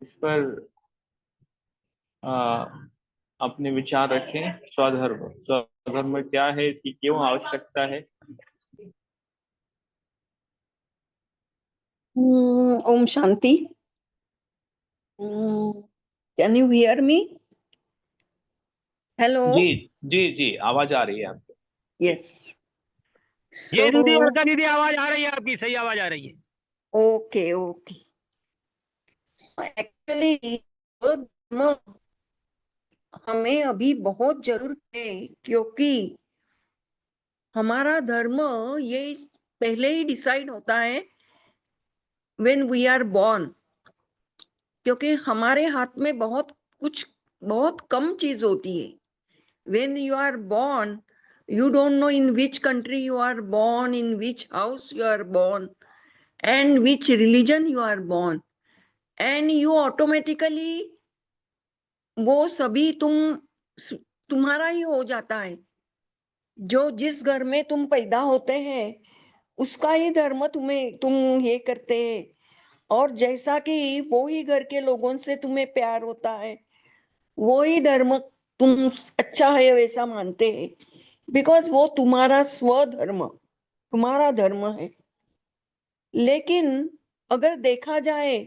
इस पर आ, अपने विचार रखें। स्वधर्म स्वधर्म क्या है, इसकी क्यों आवश्यकता है? ओम शांति। Can you hear me? Hello. जी जी जी, आवाज आ रही है आपको? यस। ये सो दीदी अलका दीदी आवाज आ रही है, आपकी सही आवाज आ रही है। Okay okay. एक्चुअली हमें अभी बहुत जरूरत है, क्योंकि हमारा धर्म ये पहले ही डिसाइड होता है व्हेन वी आर बॉर्न। क्योंकि हमारे हाथ में बहुत कम चीज होती है। when you are born, you don't know in which country you are born, in which house you are born, and which religion you are born, and you automatically वो सभी तुम्हारा ही हो जाता है। जो जिस घर में तुम पैदा होते हैं उसका ही धर्म तुम ये करते हैं। और जैसा कि वो ही घर के लोगों से तुम्हें प्यार होता है, वो ही धर्म तुम अच्छा है वैसा मानते हैं। बिकॉज वो तुम्हारा स्वधर्म, तुम्हारा धर्म है। लेकिन अगर देखा जाए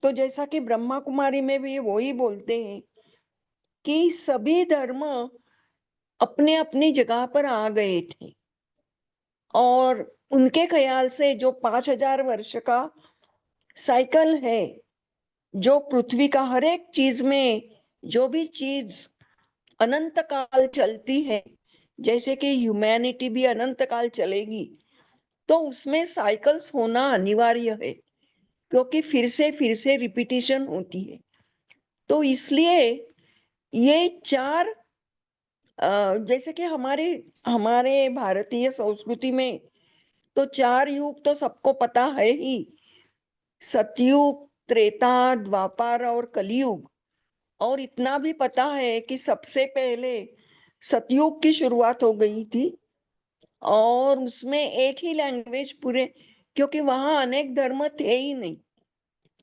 तो जैसा कि ब्रह्मा कुमारी में भी वो ही बोलते हैं कि सभी धर्म अपने अपनी जगह पर आ गए थे। और उनके ख्याल से जो 5,000 वर्ष का साइकिल है, जो पृथ्वी का हर एक चीज में जो भी चीज अनंत काल चलती है, जैसे कि ह्यूमैनिटी भी अनंत काल चलेगी, तो उसमें साइकिल्स होना अनिवार्य है। क्योंकि फिर से रिपीटिशन होती है। तो इसलिए ये चार जैसे कि हमारे हमारे भारतीय संस्कृति में तो चार युग तो सबको पता है ही। सतयुग, त्रेता, द्वापर और कलयुग। और इतना भी पता है कि सबसे पहले सतयुग की शुरुआत हो गई थी। और उसमें एक ही लैंग्वेज पूरे, क्योंकि वहां अनेक धर्म थे ही नहीं।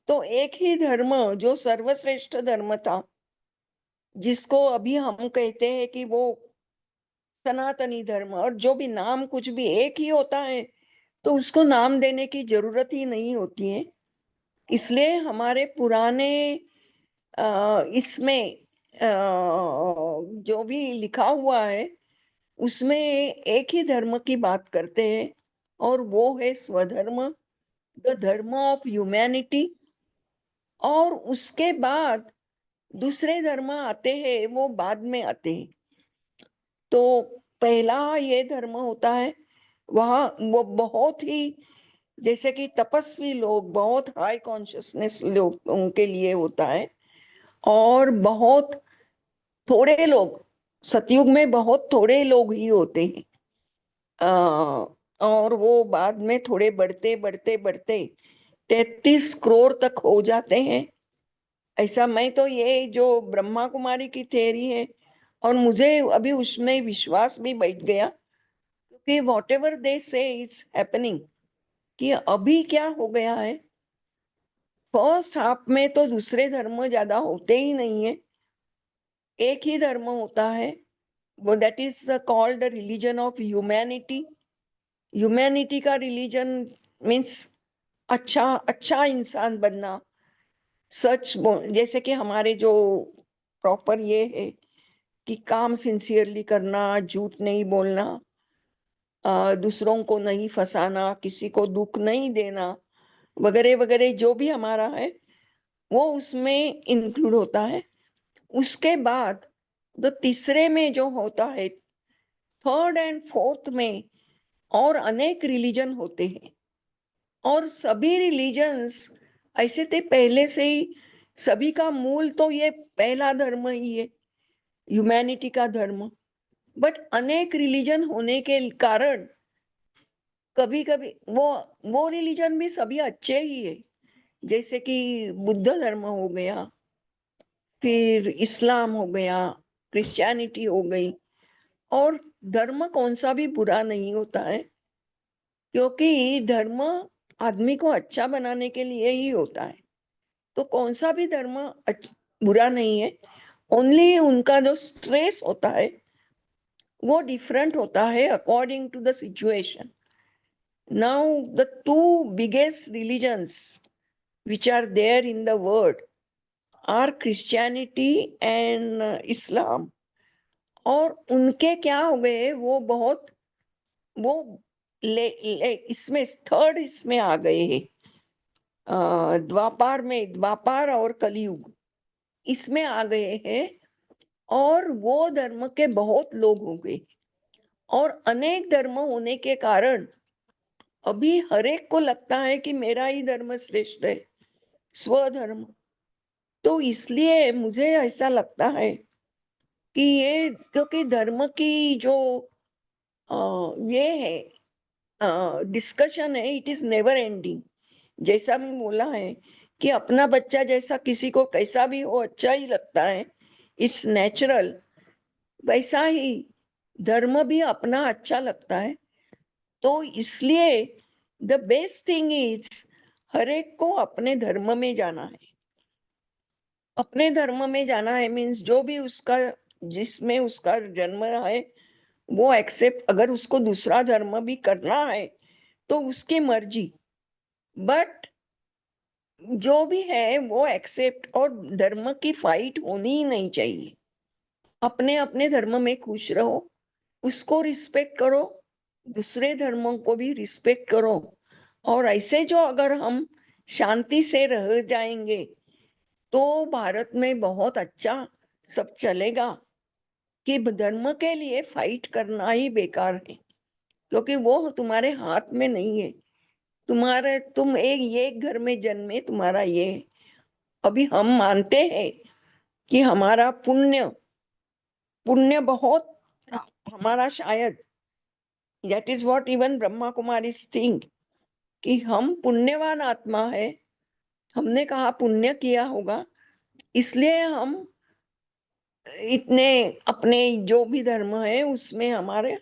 तो एक ही धर्म जो सर्वश्रेष्ठ धर्म था, जिसको अभी हम कहते हैं कि वो सनातनी धर्म, और जो भी नाम कुछ भी एक ही होता है तो उसको नाम देने की जरूरत ही नहीं होती है। इसलिए हमारे पुराने इसमें जो भी लिखा हुआ है उसमें एक ही धर्म की बात करते हैं, और वो है स्वधर्म, द धर्म ऑफ ह्यूमैनिटी। और उसके बाद दूसरे धर्म आते हैं, वो बाद में आते हैं। तो पहला ये धर्म होता है, वहाँ वो बहुत ही जैसे कि तपस्वी लोग, बहुत हाई कॉन्शियसनेस लोग, उनके लिए होता है। और बहुत थोड़े लोग, सतयुग में बहुत थोड़े लोग ही होते हैं। और वो बाद में थोड़े बढ़ते बढ़ते बढ़ते 33 करोड़ तक हो जाते हैं। ऐसा मैं तो ये जो ब्रह्मा कुमारी की थ्योरी है, और मुझे अभी उसमें विश्वास भी बैठ गया, क्योंकि वॉट एवर दे से इज हैपनिंग, कि अभी क्या हो गया है। फर्स्ट हाफ में तो दूसरे धर्म ज्यादा होते ही नहीं है, एक ही धर्म होता है। वो that is called religion of humanity. Humanity का रिलीजन मीन्स अच्छा अच्छा इंसान बनना, जैसे कि हमारे जो प्रॉपर ये है कि काम सिंसियरली करना, झूठ नहीं बोलना, दूसरों को नहीं फंसाना, किसी को दुख नहीं देना, वगैरह वगैरह जो भी हमारा है वो उसमें इंक्लूड होता है। उसके बाद तो तीसरे में जो होता है, थर्ड एंड फोर्थ में और अनेक रिलीजन होते हैं। और सभी रिलीजन्स ऐसे थे पहले से ही। सभी का मूल तो ये पहला धर्म ही है, ह्यूमैनिटी का धर्म। बट अनेक रिलीजन होने के कारण कभी कभी वो रिलीजन भी सभी अच्छे ही है। जैसे कि बुद्ध धर्म हो गया, फिर इस्लाम हो गया, क्रिश्चियनिटी हो गई। और धर्म कौन सा भी बुरा नहीं होता है, क्योंकि धर्म आदमी को अच्छा बनाने के लिए ही होता है। तो कौन सा भी धर्म बुरा नहीं है, ओनली उनका जो स्ट्रेस होता है वो डिफरेंट होता है according to the situation. Now the two biggest religions which are there in the world are Christianity and Islam. और उनके क्या हो गए, वो बहुत वो इसमें थर्ड इसमें आ गए हैं, द्वापार और कलयुग इसमें आ गए हैं. और वो धर्म के बहुत लोग हो गए, और अनेक धर्म होने के कारण अभी हर एक को लगता है कि मेरा ही धर्म श्रेष्ठ है, स्वधर्म. तो इसलिए मुझे ऐसा लगता है कि ये क्योंकि धर्म की जो ये है डिस्कशन है, इट इज नेवर एंडिंग. जैसा भी बोला है कि अपना बच्चा जैसा किसी को कैसा भी हो अच्छा ही लगता है, इट्स नेचुरल. वैसा ही धर्म भी अपना अच्छा लगता है. तो इसलिए द बेस्ट थिंग इज हर एक को अपने धर्म में जाना है. अपने धर्म में जाना है मीन्स जो भी उसका जिसमें उसका जन्म है वो एक्सेप्ट. अगर उसको दूसरा धर्म भी करना है तो उसकी मर्जी, बट जो भी है वो एक्सेप्ट. और धर्म की फाइट होनी ही नहीं चाहिए. अपने अपने धर्म में खुश रहो, उसको रिस्पेक्ट करो, दूसरे धर्मों को भी रिस्पेक्ट करो. और ऐसे जो अगर हम शांति से रह जाएंगे तो भारत में बहुत अच्छा सब चलेगा. कि धर्म के लिए फाइट करना ही बेकार है, क्योंकि वो तुम्हारे हाथ में नहीं है. तुम एक घर में जन्मे, तुम्हारा ये है. अभी हम मानते हैं कि हमारा पुण्य बहुत हमारा शायद that is what even Brahma Kumari think कि हम पुण्यवान आत्मा है. हमने कहा पुण्य किया होगा, इसलिए हम इतने अपने जो भी धर्म है उसमें हमारे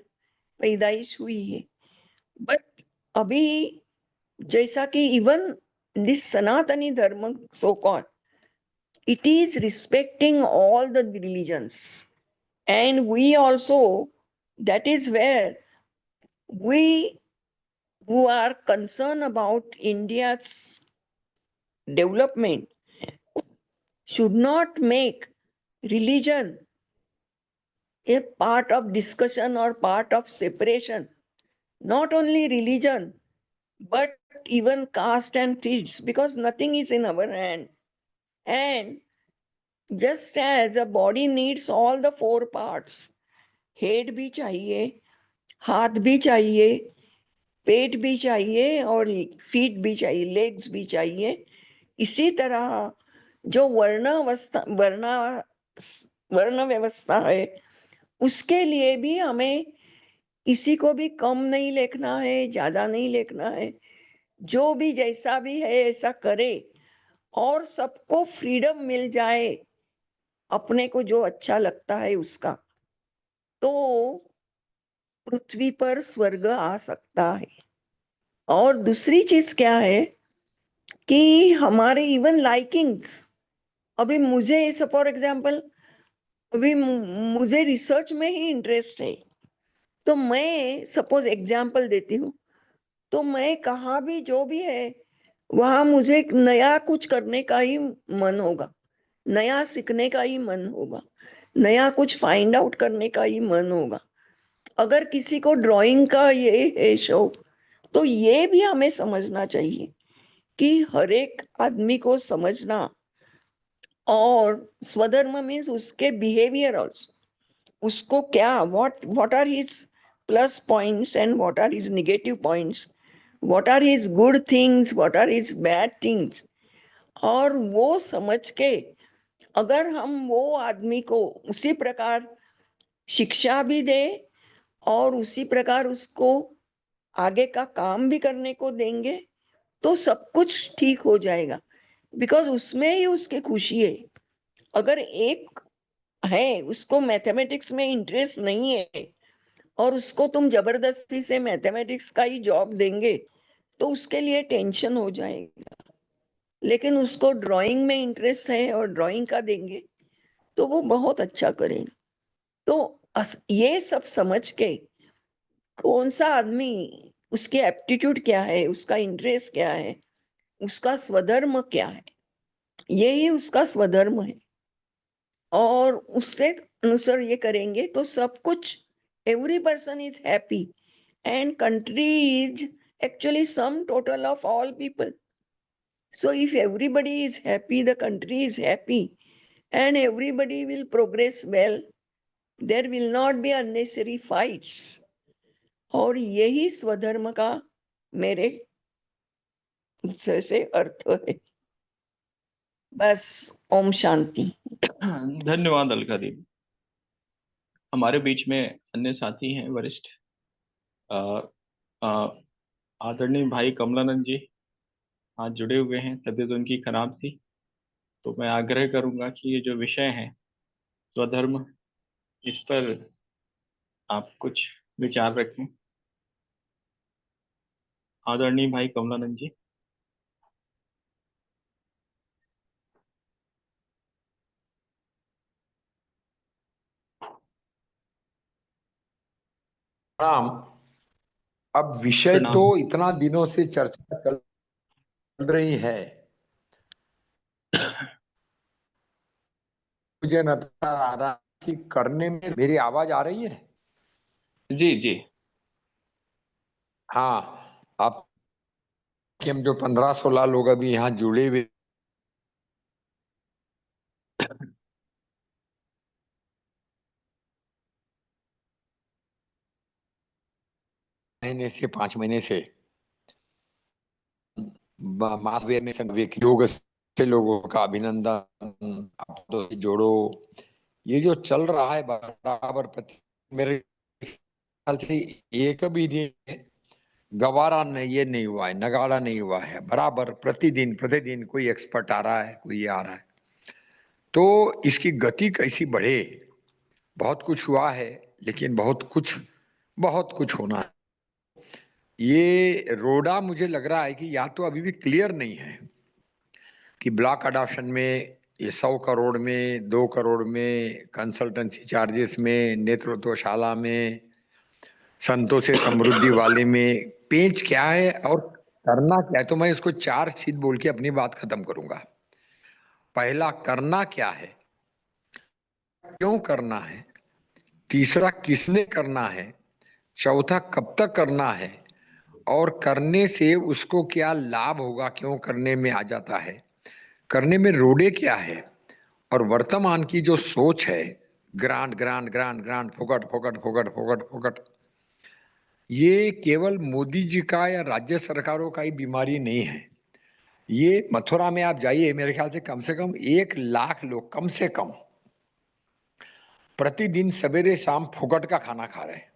पैदाइश हुई है. बट अभी जैसा कि इवन दिस सनातनी धर्म so called, it is respecting all the religions, and we also, that is where we who are concerned about India's development should not make religion a part of discussion or part of separation. Not only religion, but even caste and creeds, because nothing is in our hand. And just as a body needs all the four parts, head भी चाहिए, हाथ भी चाहिए, पेट भी चाहिए, और feet भी चाहिए, लेग्स भी चाहिए. इसी तरह जो वर्ण व्यवस्था है उसके लिए भी हमें किसी को भी कम नहीं लेखना है, ज्यादा नहीं लेखना है. जो भी जैसा भी है ऐसा करे, और सबको फ्रीडम मिल जाए अपने को जो अच्छा लगता है उसका, तो पृथ्वी पर स्वर्ग आ सकता है. और दूसरी चीज क्या है कि हमारे इवन लाइकिंग्स, अभी मुझे फॉर एग्जांपल अभी मुझे रिसर्च में ही इंटरेस्ट है, तो मैं सपोज एग्जांपल देती हूँ, तो मैं कहाँ भी जो भी है वहां मुझे एक नया कुछ करने का ही मन होगा, नया सीखने का ही मन होगा, नया कुछ फाइंड आउट करने का ही मन होगा. अगर किसी को ड्राइंग का ये है शौक, तो ये भी हमें समझना चाहिए कि हर एक आदमी को समझना. और स्वधर्म मीन्स उसके बिहेवियर ऑल्सो, उसको क्या what are his plus points and what are his negative points, what are his good things, what are his bad things. और वो समझ के अगर हम वो आदमी को उसी प्रकार शिक्षा भी दे और उसी प्रकार उसको आगे का काम भी करने को देंगे, तो सब कुछ ठीक हो जाएगा. बिकॉज उसमें ही उसकी खुशी है. अगर एक है उसको मैथमेटिक्स में इंटरेस्ट नहीं है और उसको तुम जबरदस्ती से मैथमेटिक्स का ही जॉब देंगे, तो उसके लिए टेंशन हो जाएगा. लेकिन उसको ड्राइंग में इंटरेस्ट है और ड्राइंग का देंगे तो वो बहुत अच्छा करेगा। तो ये सब समझ के कौन सा आदमी, उसके एप्टीट्यूड क्या है, उसका इंटरेस्ट क्या है, उसका स्वधर्म क्या है, यही उसका स्वधर्म है, और उससे अनुसार ये करेंगे तो सब कुछ, every person is happy and country is actually sum total of all people. So if everybody is happy, the country is happy, and everybody will progress well. There will not be unnecessary fights. और यही स्वधर्म का मेरे से अर्थ है। बस, ओम शांति। धन्यवाद अलका दीदी। हमारे बीच में अन्य साथी हैं वरिष्ठ, अ, अ, आदरणीय भाई कमलानंद जी आज जुड़े हुए हैं। तबीयत उनकी खराब थी, तो मैं आग्रह करूंगा कि ये जो विषय है स्वधर्म, इस पर आप कुछ विचार रखें। आदरणीय भाई कमलानंद जी। राम, अब विषय प्रणाम। तो इतना दिनों से चर्चा चल रही है, मुझे नजर आ रहा कि करने में मेरी आवाज आ रही है। जी जी। हाँ, आप कि हम जो 15-16 लोग अभी यहाँ जुड़े हुए महीने से 5 महीने से मास अवेयरनेस एंड योग से लोगों का अभिनंदन। आप तो जोड़ो, ये जो चल रहा है बराबर मेरे ख्याल से एक भी दिन गवारा नहीं, ये नहीं हुआ है, नगाड़ा नहीं हुआ है। बराबर प्रतिदिन प्रतिदिन कोई एक्सपर्ट आ रहा है, कोई ये आ रहा है। तो इसकी गति कैसी बढ़े। बहुत कुछ हुआ है, लेकिन बहुत कुछ होना है। ये रोडा मुझे लग रहा है कि या तो अभी भी क्लियर नहीं है कि ब्लॉक अडॉप्शन में ये 100 करोड़ में, 2 करोड़ में, कंसल्टेंसी चार्जेस में, नेतृत्वशाला में, संतों से समृद्धि वाले में पेंच क्या है और करना क्या है। तो मैं इसको 4 चीज बोल के अपनी बात खत्म करूंगा। पहला, करना क्या है, क्यों करना है। तीसरा, किसने करना है। चौथा, कब तक करना है, और करने से उसको क्या लाभ होगा, क्यों करने में आ जाता है, करने में रोड़े क्या है। और वर्तमान की जो सोच है, ग्रांट ग्रांट ग्रांट ग्रांट, फोकट फोकट फोकट फोकट फोकट, ये केवल मोदी जी का या राज्य सरकारों का ही बीमारी नहीं है। ये मथुरा में आप जाइए, मेरे ख्याल से कम 1 लाख लोग कम से कम प्रतिदिन सवेरे शाम फुकट का खाना खा रहे हैं।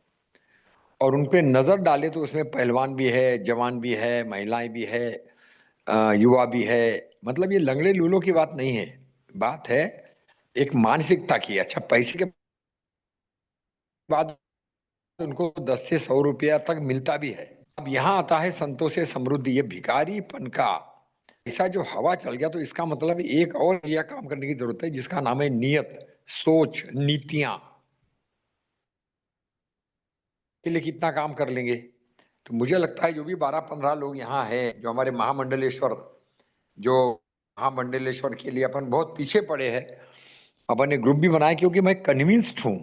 और उन पे नजर डाले तो उसमें पहलवान भी है, जवान भी है, महिलाएं भी है, युवा भी है। मतलब ये लंगड़े लूलों की बात नहीं है, बात है एक मानसिकता की। अच्छा, पैसे के बाद उनको 10 से 100 रुपया तक मिलता भी है। अब यहाँ आता है संतों से समृद्धि, ये भिखारीपन का ऐसा जो हवा चल गया। तो इसका मतलब एक और यह काम करने की जरूरत है, जिसका नाम है नियत, सोच, नीतियां। के लिए कितना काम कर लेंगे। तो मुझे लगता है जो भी 12-15 लोग यहाँ हैं, जो हमारे महामंडलेश्वर, जो महामंडलेश्वर के लिए अपन बहुत पीछे पड़े हैं, अपन ने ग्रुप भी बनाया, क्योंकि मैं कन्विंस्ड हूँ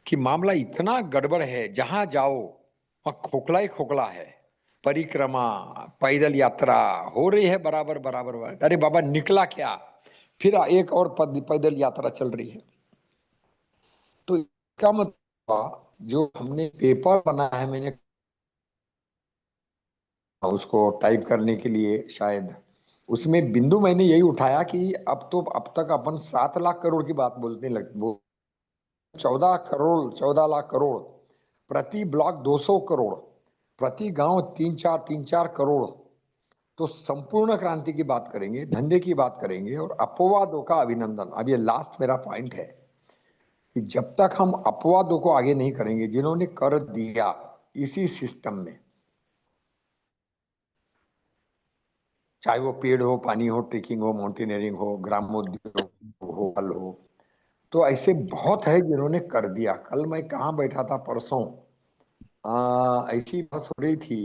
कि मामला इतना गड़बड़ है। जहां जाओ वहां खोखला ही खोखला है। परिक्रमा, पैदल यात्रा हो रही है बराबर बराबर बराबर। अरे बाबा, निकला क्या, फिर एक और पैदल यात्रा चल रही है। तो इसका मतलब जो हमने पेपर बनाया है, मैंने उसको टाइप करने के लिए शायद उसमें बिंदु मैंने यही उठाया कि अब तक अपन 7 लाख करोड़ की बात बोलने लग, वो 14 लाख करोड़, प्रति ब्लॉक 200 करोड़, प्रति गांव 3-4 करोड़। तो संपूर्ण क्रांति की बात करेंगे, धंधे की बात करेंगे, और अपवादों का अभिनंदन। अब ये लास्ट मेरा पॉइंट है कि जब तक हम अपवादों को आगे नहीं करेंगे, जिन्होंने कर दिया इसी सिस्टम में, चाहे वो पेड़ हो, पानी हो, ट्रेकिंग हो, माउंटेनियरिंग हो, ग्रामोद्योग हो, फल हो। तो ऐसे बहुत है जिन्होंने कर दिया। कल मैं कहाँ बैठा था, परसों ऐसी बस हो रही थी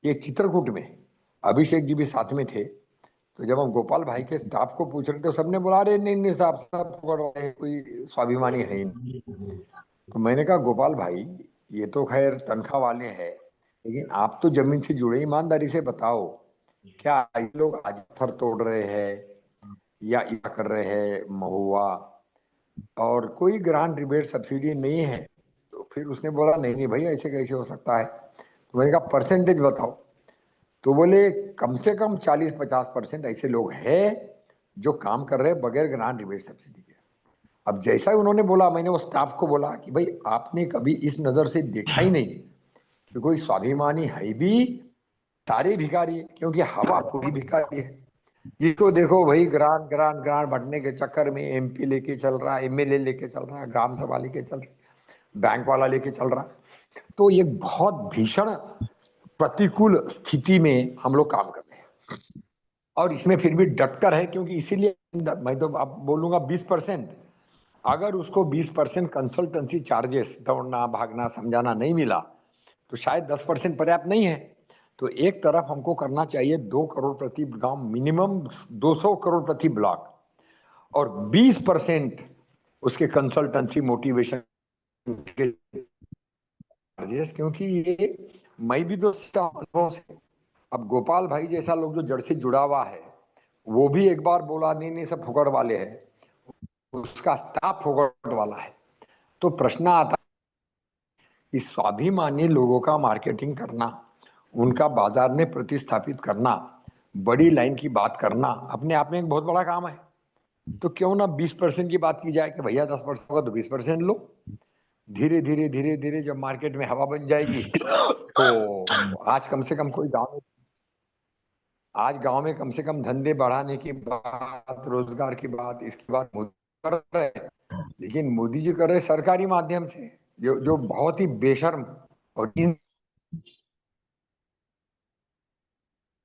ये चित्रकूट में, अभिषेक जी भी साथ में थे। तो जब हम गोपाल भाई के स्टाफ को पूछ रहे थे तो सबने बोला अरे नहीं नहीं साहब, सब पकड़ वाले हैं, कोई स्वाभिमानी है ही नहीं। तो मैंने कहा गोपाल भाई, ये तो खैर तनख्वाह वाले हैं, लेकिन आप तो जमीन से जुड़े, ईमानदारी से बताओ, क्या ये लोग आज पत्थर तोड़ रहे हैं या कर रहे हैं महुआ, और कोई ग्रांट रिबेट सब्सिडी नहीं है? तो फिर उसने बोला नहीं नहीं भाई, ऐसे कैसे हो सकता है। तो मैंने कहा परसेंटेज बताओ। तो बोले कम से कम 40-50% ऐसे लोग हैं जो काम कर रहे हैं बगैर ग्रांट रिबेट सब्सिडी के। अब जैसा ही उन्होंने बोला, मैंने वो स्टाफ को बोला कि भाई आपने कभी इस नजर से देखा ही नहीं कि कोई स्वाभिमानी है भी सारे भिखारी है, क्योंकि हवा पूरी भिखारी है। जिसको देखो भाई ग्रांट ग्रांट ग्रांट बढ़ने के चक्कर में एमपी लेके चल रहा है, एमएलए लेके चल रहा है, ग्राम सभा लेके चल रहा है, बैंक वाला लेके चल रहा है। तो ये बहुत भीषण प्रतिकूल स्थिति में हम लोग काम कर रहे हैं, और इसमें फिर भी डटकर है, क्योंकि इसीलिए मैं तो आप बोलूंगा 20%, अगर उसको 20% कंसल्टेंसी चार्जेस, दौड़ना भागना समझाना नहीं मिला तो शायद 10% पर्याप्त नहीं है। तो एक तरफ हमको करना चाहिए 2 करोड़ प्रति गांव, मिनिमम 200 करोड़ प्रति ब्लॉक, और 20% उसके कंसल्टेंसी मोटिवेशन के चार्जेस, क्योंकि ये मैं भी तो अनुभव से, अब गोपाल भाई जैसा लोग जो जड़ से जुड़ा हुआ है वो भी एक बार बोला नहीं नहीं सब फुकड़ वाले हैं, उसका स्टाफ फुकड़ वाला है। तो प्रश्न आता कि स्वाभिमानी लोगों का मार्केटिंग करना, उनका बाजार में प्रतिस्थापित करना, बड़ी लाइन की बात करना अपने आप में एक बहुत बड़ा काम है। तो क्यों ना 20% की बात की जाए कि भैया 10% होगा तो 20% लो। धीरे धीरे धीरे धीरे जब मार्केट में हवा बन जाएगी तो आज कम से कम कोई गांव में, आज गांव में कम से कम धंधे बढ़ाने की बात, रोजगार की बात, इसकी बात मोदी कर रहे हैं, लेकिन मोदी जी कर रहे सरकारी माध्यम से, जो जो बहुत ही बेशर्म और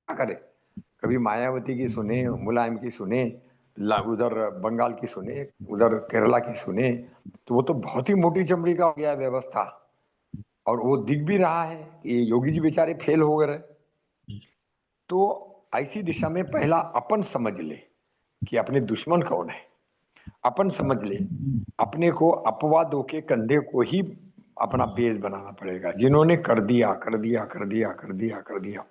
करे। कभी मायावती की सुने, मुलायम की सुने, उधर बंगाल की सुने, उधर केरला की सुने, तो वो तो बहुत ही मोटी चमड़ी का हो गया है व्यवस्था। और वो दिख भी रहा है, ये योगी जी बेचारे फेल हो गए। तो ऐसी दिशा में पहला अपन समझ ले कि अपने दुश्मन कौन है, अपन समझ ले अपने को अपवादों के कंधे को ही अपना बेस बनाना पड़ेगा, जिन्होंने कर दिया कर दिया कर दिया कर दिया कर दिया।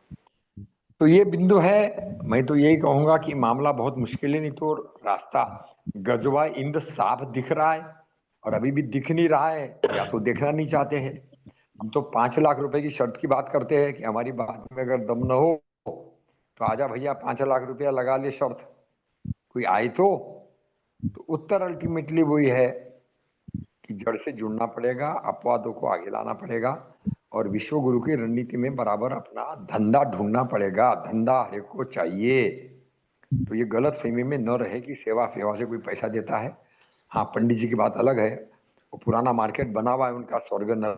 तो ये बिंदु है। मैं तो यही कहूंगा कि मामला बहुत मुश्किल है, नहीं तो रास्ता गजवा इंद साफ दिख रहा है, और अभी भी दिख नहीं रहा है, या तो देखना नहीं चाहते हैं। हम तो 5 लाख रुपए की शर्त की बात करते हैं कि हमारी बात में अगर दम न हो तो आजा भैया 5 लाख रुपया लगा ले शर्त, कोई आए तो उत्तर अल्टीमेटली वही है कि जड़ से जुड़ना पड़ेगा, अपवादों को आगे लाना पड़ेगा, और विश्व गुरु की रणनीति में बराबर अपना धंधा ढूंढना पड़ेगा। धंधा हर एक को चाहिए। तो ये गलत फहमी में न रहे कि सेवा फेवा से कोई पैसा देता है। हाँ, पंडित जी की बात अलग है, वो पुराना मार्केट बना हुआ है उनका, स्वर्ग न,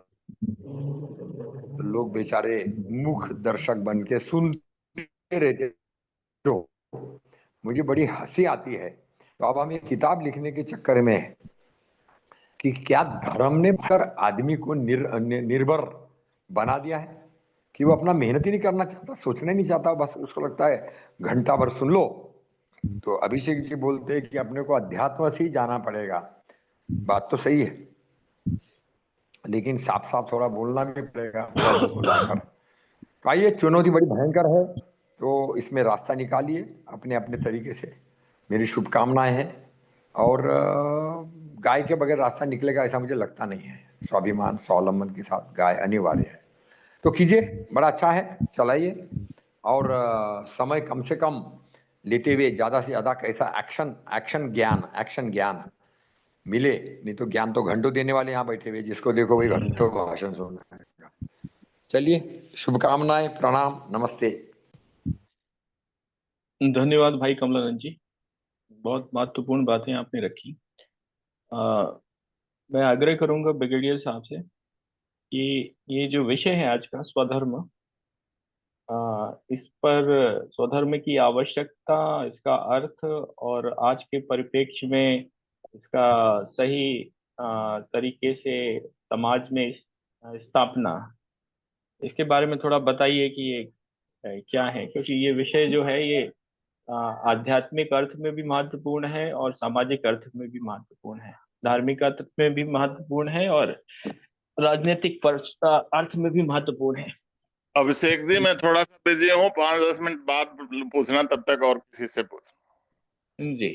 तो लोग बेचारे मुख दर्शक बन के सुनते रहते। जो मुझे बड़ी हंसी आती है, तो अब हम ये किताब लिखने के चक्कर में है कि क्या धर्म ने कर आदमी को निर्भर बना दिया है, कि वो अपना मेहनत ही नहीं करना चाहता, सोचना ही नहीं चाहता, बस उसको लगता है घंटा भर सुन लो। तो अभिषेक जी बोलते हैं कि अपने को अध्यात्म से ही जाना पड़ेगा। बात तो सही है, लेकिन साफ साफ थोड़ा बोलना भी पड़ेगा अपवादों को लाकर। तो आइए, चुनौती बड़ी भयंकर है, तो इसमें रास्ता निकालिए अपने अपने तरीके से। मेरी शुभकामनाएं हैं। और गाय के बगैर रास्ता निकलेगा ऐसा मुझे लगता नहीं है। स्वाभिमान स्वावलंबन के साथ गाय अनिवार्य है। तो कीजिए, बड़ा अच्छा है, चलाइए। और समय कम से कम लेते हुए ज्यादा से ज्यादा कैसा एक्शन एक्शन ज्ञान मिले। नहीं तो ज्ञान तो घंटों देने वाले यहाँ बैठे हुए, जिसको देखो वही घंटों भाषण सुनना है। चलिए, शुभकामनाएं, प्रणाम, नमस्ते। धन्यवाद भाई कमलानंद जी, बहुत महत्वपूर्ण बातें आपने रखी। आ, मैं आग्रह करूंगा ब्रिगेडियर साहब से कि ये जो विषय है आज का, स्वधर्म, इस पर स्वधर्म की आवश्यकता, इसका अर्थ और आज के परिप्रेक्ष्य में इसका सही तरीके से समाज में स्थापना, इसके बारे में थोड़ा बताइए कि ये क्या है, क्योंकि ये विषय जो है ये आध्यात्मिक अर्थ में भी महत्वपूर्ण है और सामाजिक अर्थ में भी महत्वपूर्ण है, धार्मिक अर्थ में भी महत्वपूर्ण है और राजनीतिक अर्थ में भी महत्वपूर्ण है। अभिषेक जी, मैं थोड़ा सा बिजी हूँ, 5-10 मिनट बाद पूछना, तब तक और किसी से पूछ। जी।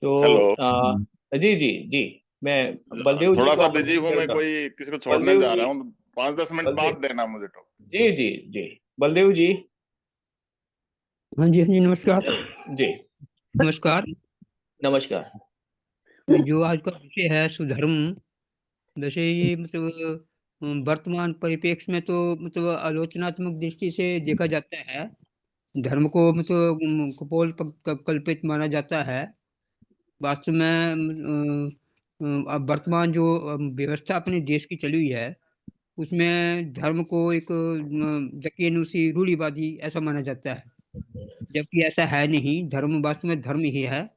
तो हेलो। जी जी जी, मैं बलदेव जी थोड़ा को सा बिजी आमंत्रित हूँ, मैं करता हूँ। कोई किसी को छोड़ने बलदेव जा जी, रहा हूँ, 5-10 मिनट बाद बलदेव देना मुझे तो। जी जी जी, बलदेव जी। हाँ जी, हाँ जी, नमस्कार। जी नमस्कार। नमस्कार। जो आज का विषय है सुधर्म, वैसे ये वर्तमान परिप्रेक्ष्य में तो आलोचनात्मक दृष्टि से देखा जाता है। धर्म को कुपोल कल्पित माना जाता है। वास्तव में अब वर्तमान जो व्यवस्था अपने देश की चली हुई है, उसमें धर्म को एक दकीनुसी रूढ़िवादी ऐसा माना जाता है, जबकि ऐसा है नहीं। धर्म वास्तव में धर्म ही है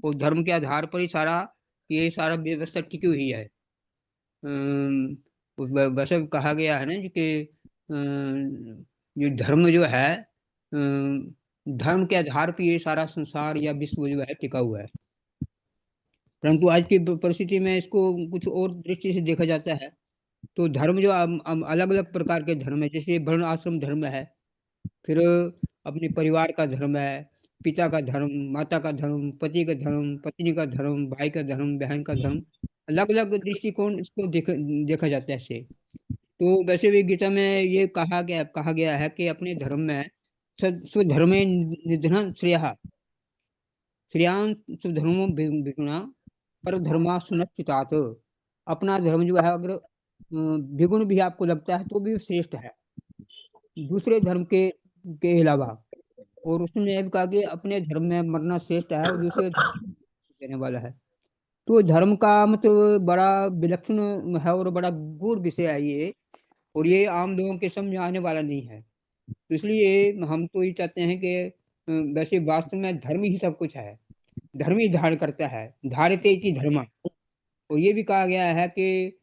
और धर्म के आधार पर ही ये सारा व्यवस्था टिकी हुई है। वैसे कहा गया है ना जी कि जो धर्म जो है, धर्म के आधार पर ये सारा संसार या विश्व जो है टिका हुआ है। परंतु आज की परिस्थिति में इसको कुछ और दृष्टि से देखा जाता है। तो धर्म जो अलग अलग प्रकार के धर्म है, जैसे वर्ण आश्रम धर्म है, फिर अपने परिवार का धर्म है, पिता का धर्म, माता का धर्म, पति का धर्म, पत्नी का धर्म, भाई का धर्म, बहन का धर्म, अलग अलग दृष्टिकोण इसको देखा जाता है ऐसे। तो वैसे भी गीता में ये कहा गया है कि अपने धर्म में स्वधर्मे निधन श्रेयः, श्रेयान स्वधर्मो विगुणा पर धर्मा सुनश्चितात्। अपना धर्म जो है अगर विगुण भी आपको लगता है तो भी श्रेष्ठ है दूसरे धर्म के अलावा। और उसने यह भी कहा कि अपने धर्म में मरना श्रेष्ठ है और दूसरे देने वाला है। तो धर्म का बड़ा विलक्षण है और बड़ा गूढ़ विषय है ये, और ये आम लोगों के समझ में आने वाला नहीं है। तो इसलिए हम तो ये चाहते हैं कि वैसे वास्तव में धर्म ही सब कुछ है, धर्म ही धारण करता है, धारते इति धर्म। और ये भी कहा गया है कि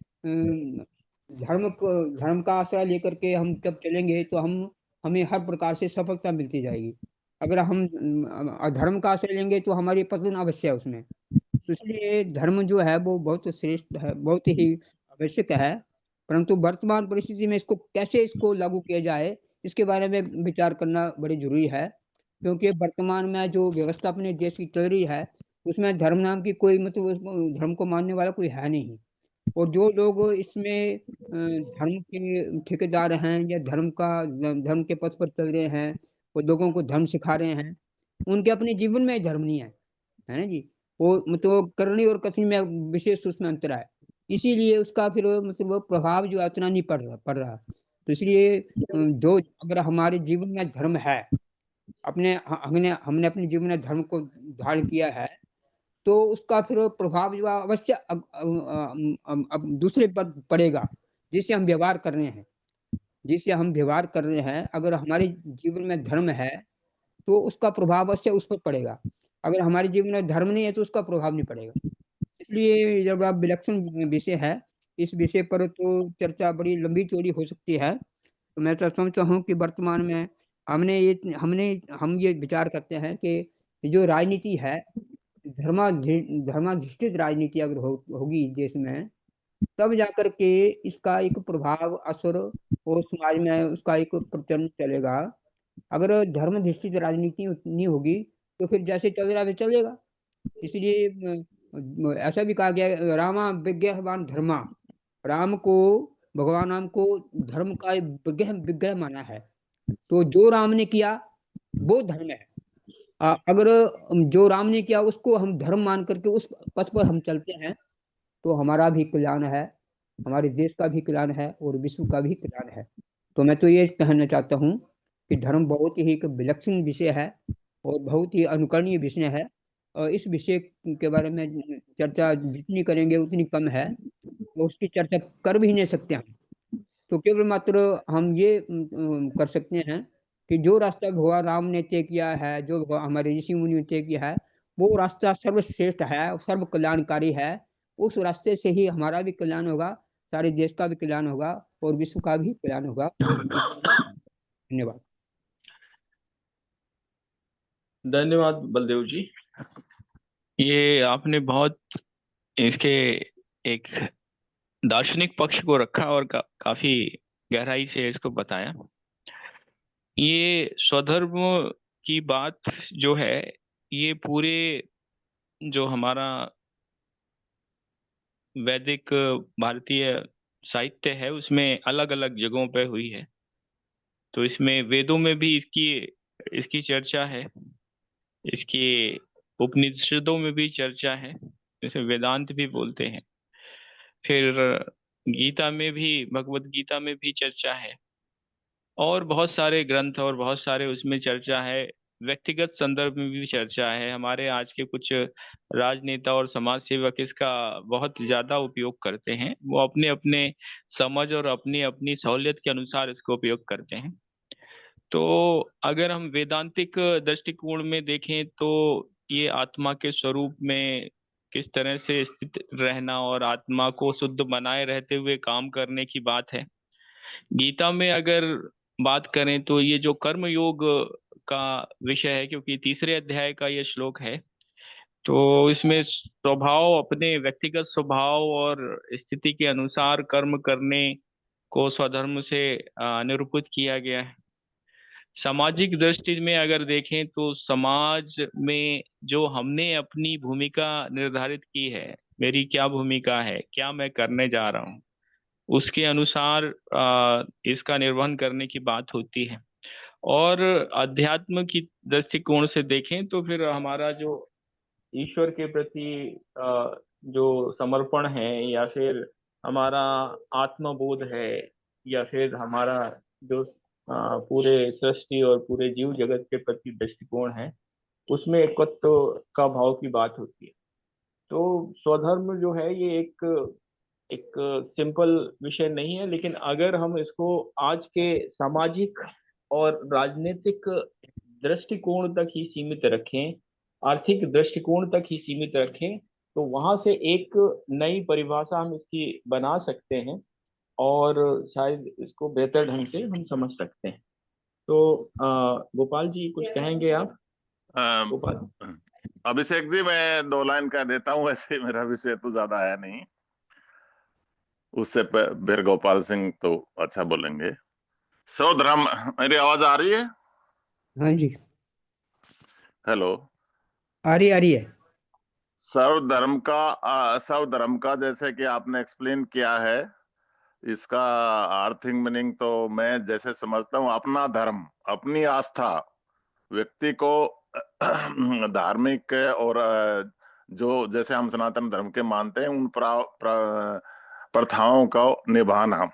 धर्म का आश्रय लेकर के हम जब चलेंगे तो हमें हर प्रकार से सफलता मिलती जाएगी। अगर हम अधर्म का आश्रय लेंगे तो हमारी पतन अवश्य है उसमें। तो इसलिए धर्म जो है वो बहुत श्रेष्ठ है, बहुत ही आवश्यक है। परंतु वर्तमान परिस्थिति में इसको लागू किया जाए, इसके बारे में विचार करना बड़ी जरूरी है। क्योंकि वर्तमान में जो व्यवस्था अपने देश की चल रही है, उसमें धर्म नाम की कोई धर्म को मानने वाला कोई है नहीं। और जो लोग इसमें धर्म के ठेकेदार हैं या धर्म के पथ पर चल रहे हैं और लोगों को धर्म सिखा रहे हैं, उनके अपने जीवन में धर्म नहीं है ना जी। और करनी और कथनी में विशेष उसमें अंतर है। इसीलिए उसका फिर वो प्रभाव जो है उतना नहीं पड़ रहा। तो इसलिए जो अगर हमारे जीवन में धर्म है, हमने अपने जीवन में धर्म को धारण किया है, तो उसका फिर प्रभाव जो है अवश्य अब दूसरे पर पड़ेगा जिससे हम व्यवहार कर रहे हैं। अगर हमारे जीवन में धर्म है तो उसका प्रभाव अवश्य उस पर पड़ेगा। अगर हमारे जीवन में धर्म नहीं है तो उसका प्रभाव नहीं पड़ेगा। इसलिए जब आप विलक्षण विषय है, इस विषय पर तो चर्चा बड़ी लंबी चौड़ी हो सकती है। तो मैं तो समझता हूँ कि वर्तमान में हम ये विचार करते हैं कि जो राजनीति है, धर्माधिष्ठित राजनीति अगर होगी देश में, तब जाकर के इसका एक प्रभाव असर और समाज में उसका एक प्रचलन चलेगा। अगर धर्माधिष्ठित राजनीति नहीं होगी तो फिर जैसे चल रहा है वैसे चलेगा। इसलिए ऐसा भी कहा गया है, रामा विग्रहवान धर्मा, राम को, भगवान राम को धर्म का विग्रह माना है। तो जो राम ने किया वो धर्म है। अगर जो राम ने किया उसको हम धर्म मान करके उस पथ पर हम चलते हैं तो हमारा भी कल्याण है, हमारे देश का भी कल्याण है और विश्व का भी कल्याण है। तो मैं तो ये कहना चाहता हूँ कि धर्म बहुत ही एक विलक्षण विषय है और बहुत ही अनुकरणीय विषय है। और इस विषय के बारे में चर्चा जितनी करेंगे उतनी कम है, तो उसकी चर्चा कर भी नहीं सकते हम। तो केवल मात्र हम ये कर सकते हैं कि जो रास्ता भगवान राम ने तय किया है, जो हमारे ऋषि मुनि ने तय किया है, वो रास्ता सर्वश्रेष्ठ है, सर्व कल्याणकारी है। उस रास्ते से ही हमारा भी कल्याण होगा, सारे देश का भी कल्याण होगा और विश्व का भी कल्याण होगा। धन्यवाद। धन्यवाद बलदेव जी। ये आपने बहुत इसके एक दार्शनिक पक्ष को रखा और काफी गहराई से इसको बताया। ये स्वधर्म की बात जो है, ये पूरे जो हमारा वैदिक भारतीय साहित्य है उसमें अलग अलग जगहों पे हुई है। तो इसमें वेदों में भी इसकी इसकी चर्चा है, इसके उपनिषदों में भी चर्चा है, जैसे वेदांत भी बोलते हैं। फिर गीता में भी, भगवत गीता में भी चर्चा है, और बहुत सारे ग्रंथ और बहुत सारे उसमें चर्चा है। व्यक्तिगत संदर्भ में भी चर्चा है। हमारे आज के कुछ राजनेता और समाज सेवक इसका बहुत ज्यादा उपयोग करते हैं। वो अपने अपने समझ और अपनी अपनी सहूलियत के अनुसार इसको उपयोग करते हैं। तो अगर हम वेदांतिक दृष्टिकोण में देखें तो ये आत्मा के स्वरूप में किस तरह से स्थित रहना और आत्मा को शुद्ध बनाए रहते हुए काम करने की बात है। गीता में अगर बात करें तो ये जो कर्म योग का विषय है, क्योंकि तीसरे अध्याय का ये श्लोक है, तो इसमें स्वभाव, अपने व्यक्तिगत स्वभाव और स्थिति के अनुसार कर्म करने को स्वधर्म से निरूपित किया गया है। सामाजिक दृष्टि में अगर देखें तो समाज में जो हमने अपनी भूमिका निर्धारित की है, मेरी क्या भूमिका है, क्या मैं करने जा रहा हूँ, उसके अनुसार इसका निर्वहन करने की बात होती है। और अध्यात्म की दृष्टिकोण से देखें तो फिर हमारा जो ईश्वर के प्रति जो समर्पण है, या फिर हमारा आत्मबोध है, या फिर हमारा जो पूरे सृष्टि और पूरे जीव जगत के प्रति दृष्टिकोण है, उसमें एकत्व का भाव की बात होती है। तो स्वधर्म जो है ये एक सिंपल विषय नहीं है, लेकिन अगर हम इसको आज के सामाजिक और राजनीतिक दृष्टिकोण तक ही सीमित रखें, आर्थिक दृष्टिकोण तक ही सीमित रखें, तो वहां से एक नई परिभाषा हम इसकी बना सकते हैं और शायद इसको बेहतर ढंग से हम समझ सकते हैं। तो गोपाल जी कुछ कहेंगे आप? गोपाल। अभिषेक जी, मैं 2 लाइन कह देता हूँ, वैसे मेरा विषय तो ज्यादा है नहीं, उससे फिर गोपाल सिंह तो अच्छा बोलेंगे। स्वधर्म, मेरी आवाज आ रही है? हाँ जी, हेलो। आ रही है। सर्वधर्म का जैसे कि आपने एक्सप्लेन किया है, इसका आर्थिक मीनिंग तो मैं जैसे समझता हूँ, अपना धर्म, अपनी आस्था, व्यक्ति को धार्मिक और जो जैसे हम सनातन धर्म के मानते हैं उन प्रथाओं को निभाना।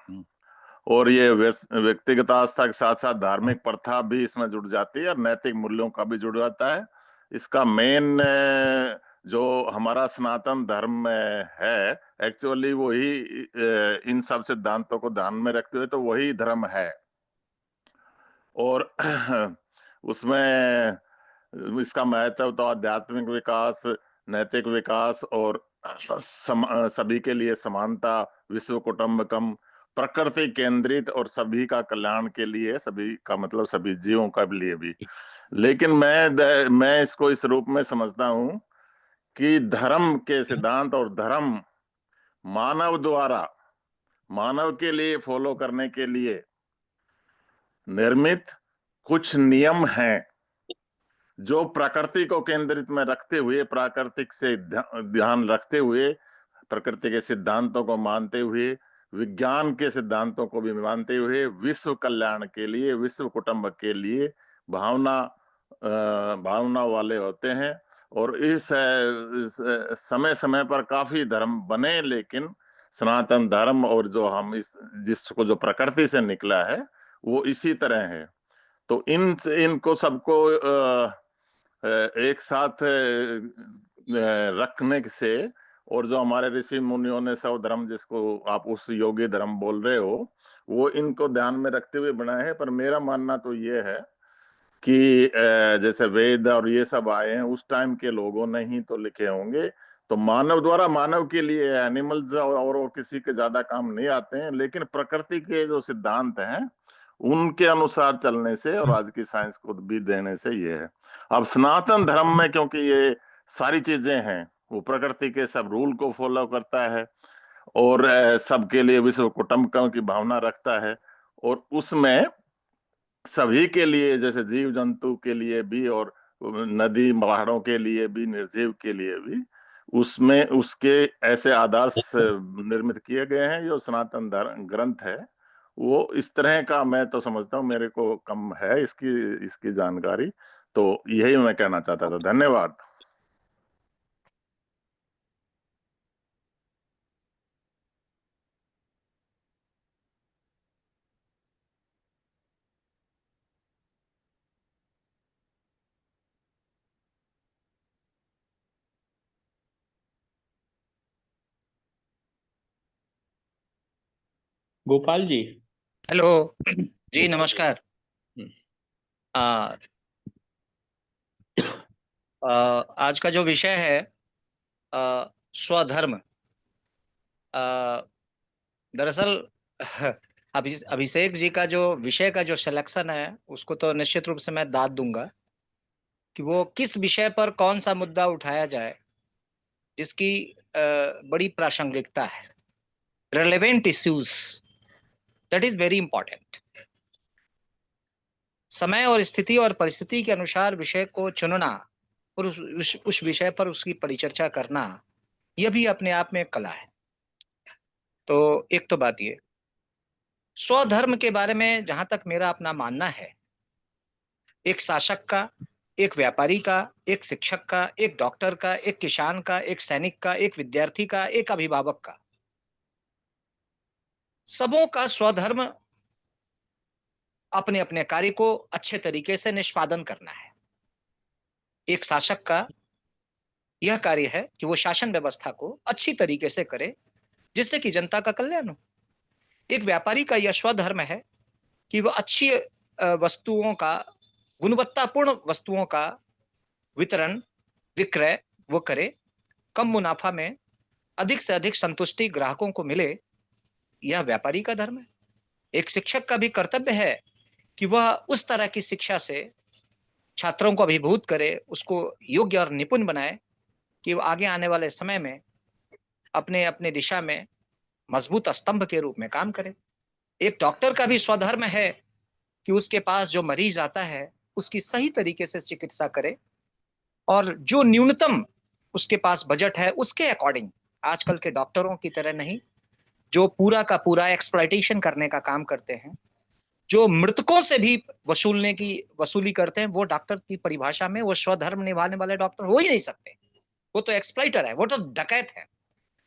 और ये व्यक्तिगत आस्था के साथ साथ धार्मिक प्रथा भी इसमें जुड़ जाती है और नैतिक मूल्यों का भी जुड़ जाता है। इसका मेन जो हमारा सनातन धर्म है, एक्चुअली वही इन सब सिद्धांतों को ध्यान में रखते हुए तो वही धर्म है। और उसमें इसका महत्व तो आध्यात्मिक विकास, नैतिक विकास और सभी के लिए समानता, विश्व कुटुंबकम, प्रकृति केंद्रित और सभी का कल्याण के लिए, सभी का मतलब सभी जीवों का लिए भी। लेकिन मैं इसको इस रूप में समझता हूं कि धर्म के सिद्धांत और धर्म मानव द्वारा, मानव के लिए फॉलो करने के लिए निर्मित कुछ नियम हैं जो प्रकृति को केंद्रित में रखते हुए, प्राकृतिक से ध्यान रखते हुए, प्रकृति के सिद्धांतों को मानते हुए, विज्ञान के सिद्धांतों को भी मानते हुए, विश्व कल्याण के लिए, विश्व कुटुंब के लिए भावना वाले होते हैं। और इस समय समय पर काफी धर्म बने, लेकिन सनातन धर्म और जो हम जिसको जो प्रकृति से निकला है वो इसी तरह है। तो इनको सबको एक साथ रखने से, और जो हमारे ऋषि मुनियों ने सब धर्म, जिसको आप उस योगी धर्म बोल रहे हो, वो इनको ध्यान में रखते हुए बनाए हैं। पर मेरा मानना तो ये है कि जैसे वेद और ये सब आए हैं उस टाइम के लोगों ने ही तो लिखे होंगे। तो मानव द्वारा मानव के लिए एनिमल्स और वो किसी के ज्यादा काम नहीं आते हैं, लेकिन प्रकृति के जो सिद्धांत हैं उनके अनुसार चलने से और आज की साइंस को भी देने से ये है। अब सनातन धर्म में क्योंकि ये सारी चीजें हैं, वो प्रकृति के सब रूल को फॉलो करता है और सबके लिए विश्व कुटुंबकम की भावना रखता है, और उसमें सभी के लिए, जैसे जीव जंतु के लिए भी और नदी पहाड़ों के लिए भी, निर्जीव के लिए भी, उसमें उसके ऐसे आदर्श निर्मित किए गए हैं। जो सनातन धर्म ग्रंथ है वो इस तरह का, मैं तो समझता हूँ, मेरे को कम है इसकी इसकी जानकारी। तो यही मैं कहना चाहता था। धन्यवाद। गोपाल जी। हेलो जी, गोपाल नमस्कार। हम्म, आ, आज का जो विषय है स्वधर्म। दरअसल अभिषेक जी का जो विषय का जो सिलेक्शन है उसको तो निश्चित रूप से मैं दाद दूंगा कि वो किस विषय पर कौन सा मुद्दा उठाया जाए जिसकी बड़ी प्रासंगिकता है। Relevant issues, that is very important. समय और स्थिति और परिस्थिति के अनुसार विषय को चुनना और उस विषय पर उसकी परिचर्चा करना, यह भी अपने आप में एक कला है। तो एक तो बात ये, स्वधर्म के बारे में जहां तक मेरा अपना मानना है, एक शासक का, एक व्यापारी का, एक शिक्षक का, एक डॉक्टर का, एक किसान का, एक सैनिक का, एक विद्यार्थी का, एक अभिभावक का, सबों का स्वधर्म अपने अपने कार्य को अच्छे तरीके से निष्पादन करना है। एक शासक का यह कार्य है कि वो शासन व्यवस्था को अच्छी तरीके से करे जिससे कि जनता का कल्याण हो। एक व्यापारी का यह स्वधर्म है कि वह अच्छी वस्तुओं का, गुणवत्तापूर्ण वस्तुओं का वितरण, विक्रय वो करे, कम मुनाफा में अधिक से अधिक संतुष्टि ग्राहकों को मिले, यह व्यापारी का धर्म है। एक शिक्षक का भी कर्तव्य है कि वह उस तरह की शिक्षा से छात्रों को अभिभूत करे, उसको योग्य और निपुण बनाए कि वो आगे आने वाले समय में अपने अपने दिशा में मजबूत स्तंभ के रूप में काम करे। एक डॉक्टर का भी स्वधर्म है कि उसके पास जो मरीज आता है उसकी सही तरीके से चिकित्सा करे, और जो न्यूनतम उसके पास बजट है उसके अकॉर्डिंग, आजकल के डॉक्टरों की तरह नहीं जो पूरा का पूरा एक्सप्लॉइटेशन करने का काम करते हैं, जो मृतकों से भी वसूली करते हैं, वो डॉक्टर की परिभाषा में वो स्वधर्म निभाने वाले डॉक्टर हो ही नहीं सकते। वो तो एक्सप्लॉइटर है, वो तो डकैत है।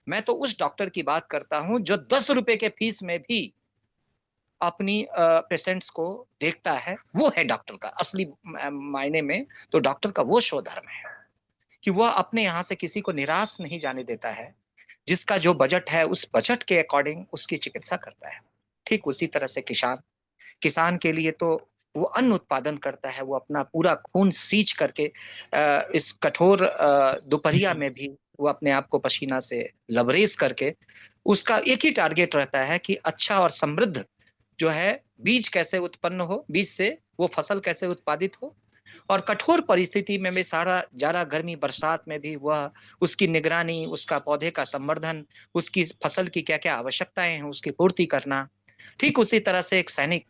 मैं तो उस डॉक्टर की बात करता हूं जो 10 रुपए के फीस में भी अपनी पेशेंट्स को देखता है। वो है डॉक्टर का असली मायने में। तो डॉक्टर का वो स्वधर्म है कि वह अपने यहाँ से किसी को निराश नहीं जाने देता है, जिसका जो बजट है उस बजट के अकॉर्डिंग उसकी चिकित्सा करता है। ठीक उसी तरह से किसान के लिए तो वो अन्न उत्पादन करता है, वो अपना पूरा खून सींच करके इस कठोर दोपहरिया में भी वो अपने आप को पसीना से लबरेज करके, उसका एक ही टारगेट रहता है कि अच्छा और समृद्ध जो है बीज कैसे उत्पन्न हो, बीज से वो फसल कैसे उत्पादित हो, और कठोर परिस्थिति में भी सारा जाड़ा गर्मी बरसात में भी वह उसकी निगरानी, उसका पौधे का संवर्धन, उसकी फसल की क्या क्या आवश्यकताएं हैं उसकी पूर्ति करना। ठीक उसी तरह से एक सैनिक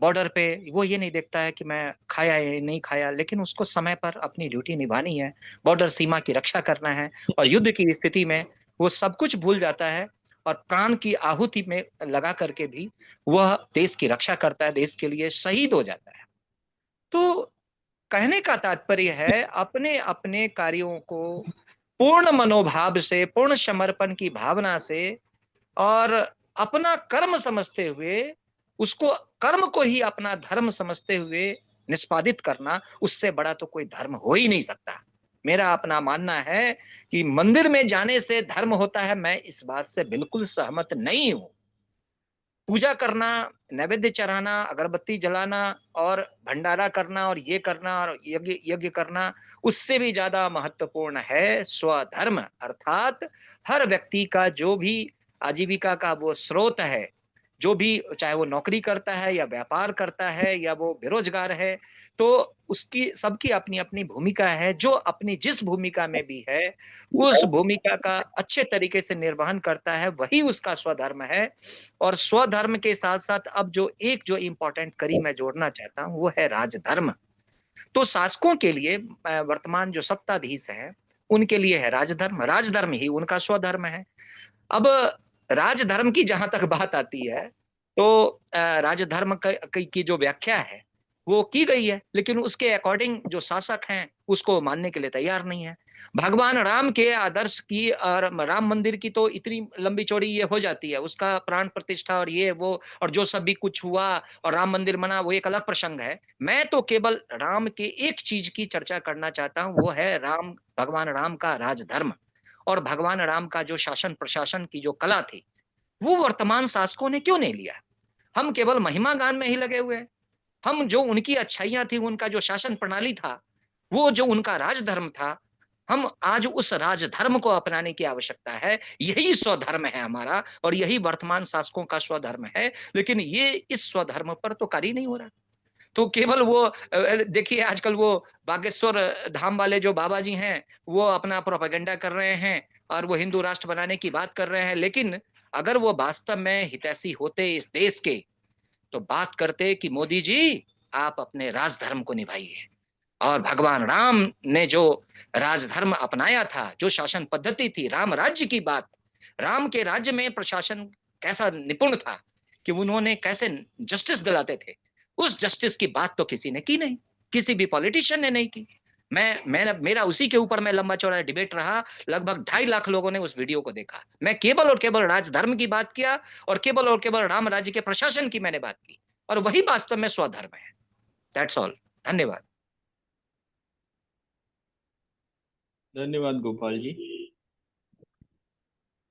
बॉर्डर पे वो ये नहीं देखता है कि मैं खाया या नहीं खाया, लेकिन उसको समय पर अपनी ड्यूटी निभानी है, बॉर्डर सीमा की रक्षा करना है, और युद्ध की स्थिति में वो सब कुछ भूल जाता है और प्राण की आहुति में लगा करके भी वह देश की रक्षा करता है, देश के लिए शहीद हो जाता है। तो कहने का तात्पर्य है अपने अपने कार्यों को पूर्ण मनोभाव से, पूर्ण समर्पण की भावना से और अपना कर्म समझते हुए, उसको कर्म को ही अपना धर्म समझते हुए निष्पादित करना, उससे बड़ा तो कोई धर्म हो ही नहीं सकता। मेरा अपना मानना है कि मंदिर में जाने से धर्म होता है, मैं इस बात से बिल्कुल सहमत नहीं हूं। पूजा करना, नैवेद्य चढ़ाना, अगरबत्ती जलाना और भंडारा करना और ये करना और यज्ञ यज्ञ करना, उससे भी ज्यादा महत्वपूर्ण है स्वधर्म। अर्थात हर व्यक्ति का जो भी आजीविका का वो स्रोत है, जो भी, चाहे वो नौकरी करता है या व्यापार करता है या वो बेरोजगार है, तो उसकी सबकी अपनी अपनी भूमिका है। जो अपनी जिस भूमिका में भी है, उस भूमिका का अच्छे तरीके से निर्वहन करता है, वही उसका स्वधर्म है। और स्वधर्म के साथ साथ अब जो इम्पोर्टेंट कड़ी मैं जोड़ना चाहता हूं, वो है राजधर्म। तो शासकों के लिए वर्तमान जो सत्ताधीश हैं, उनके लिए है राजधर्म। राजधर्म ही उनका स्वधर्म है। अब राजधर्म की जहां तक बात आती है, तो राजधर्म की जो व्याख्या है वो की गई है, लेकिन उसके अकॉर्डिंग जो शासक हैं उसको मानने के लिए तैयार नहीं है। भगवान राम के आदर्श की और राम मंदिर की तो इतनी लंबी चौड़ी ये हो जाती है, उसका प्राण प्रतिष्ठा और ये वो और जो सब भी कुछ हुआ और राम मंदिर बना, वो एक अलग प्रसंग है। मैं तो केवल राम के एक चीज की चर्चा करना चाहता हूं, वो है भगवान राम का राजधर्म और भगवान राम का जो शासन प्रशासन की जो कला थी, वो वर्तमान शासकों ने क्यों नहीं लिया। हम केवल महिमा गान में ही लगे हुए हैं। हम जो उनकी अच्छाइयां थी, उनका जो शासन प्रणाली था, वो जो उनका राजधर्म था, हम आज उस राजधर्म को अपनाने की आवश्यकता है। यही स्वधर्म है हमारा और यही वर्तमान शासकों का स्वधर्म है। लेकिन ये इस स्वधर्म पर तो कार्य नहीं हो रहा। तो केवल वो देखिए आजकल वो बागेश्वर धाम वाले जो बाबा जी हैं, वो अपना प्रोपेगेंडा कर रहे हैं और वो हिंदू राष्ट्र बनाने की बात कर रहे हैं। लेकिन अगर वो वास्तव में हितैषी होते इस देश के, तो बात करते कि मोदी जी आप अपने राजधर्म को निभाइए। और भगवान राम ने जो राजधर्म अपनाया था, जो शासन पद्धति थी, राम राज्य की बात, राम के राज्य में प्रशासन कैसा निपुण था कि उन्होंने कैसे जस्टिस दिलाते थे, उस जस्टिस की बात तो किसी ने की नहीं, किसी भी पॉलिटिशियन ने नहीं की। मेरा उसी के ऊपर मैं लंबा चौड़ा डिबेट रहा। लगभग 2.5 लाख लोगों ने उस वीडियो को देखा। मैं केवल और केवल राजधर्म की बात किया और केवल राम राज्य के प्रशासन की मैंने बात की, और वही वास्तव में स्वधर्म है। That's all. धन्यवाद। धन्यवाद गोपाल जी।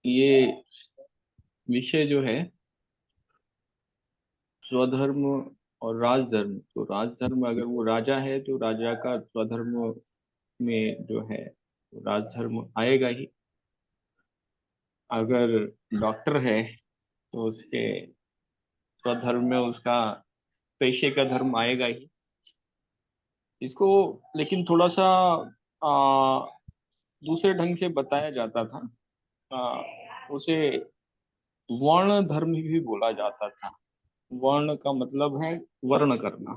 ये विषय जो है स्वधर्म और राजधर्म, तो राजधर्म अगर वो राजा है तो राजा का स्वधर्म में जो है तो राजधर्म आएगा ही। अगर डॉक्टर है तो उसके स्वधर्म में उसका पेशे का धर्म आएगा ही। इसको लेकिन थोड़ा सा आ, दूसरे ढंग से बताया जाता था। उसे वर्ण धर्म भी बोला जाता था। वर्ण का मतलब है वर्ण करना।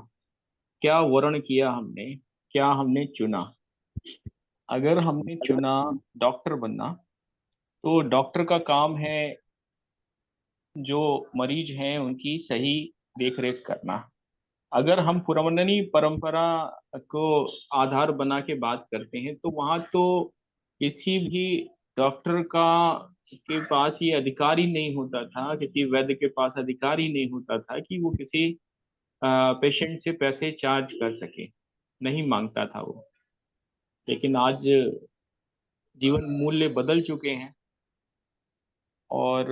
क्या वर्ण किया हमने, क्या हमने चुना। अगर हमने चुना डॉक्टर बनना, तो डॉक्टर का काम है जो मरीज हैं उनकी सही देख रेख करना। अगर हम पुरानी परंपरा को आधार बना के बात करते हैं, तो वहाँ तो किसी भी डॉक्टर का के पास ये अधिकार ही नहीं होता था, किसी वैद्य के पास अधिकार ही नहीं होता था कि वो किसी पेशेंट से पैसे चार्ज कर सके, नहीं मांगता था वो। लेकिन आज जीवन मूल्य बदल चुके हैं और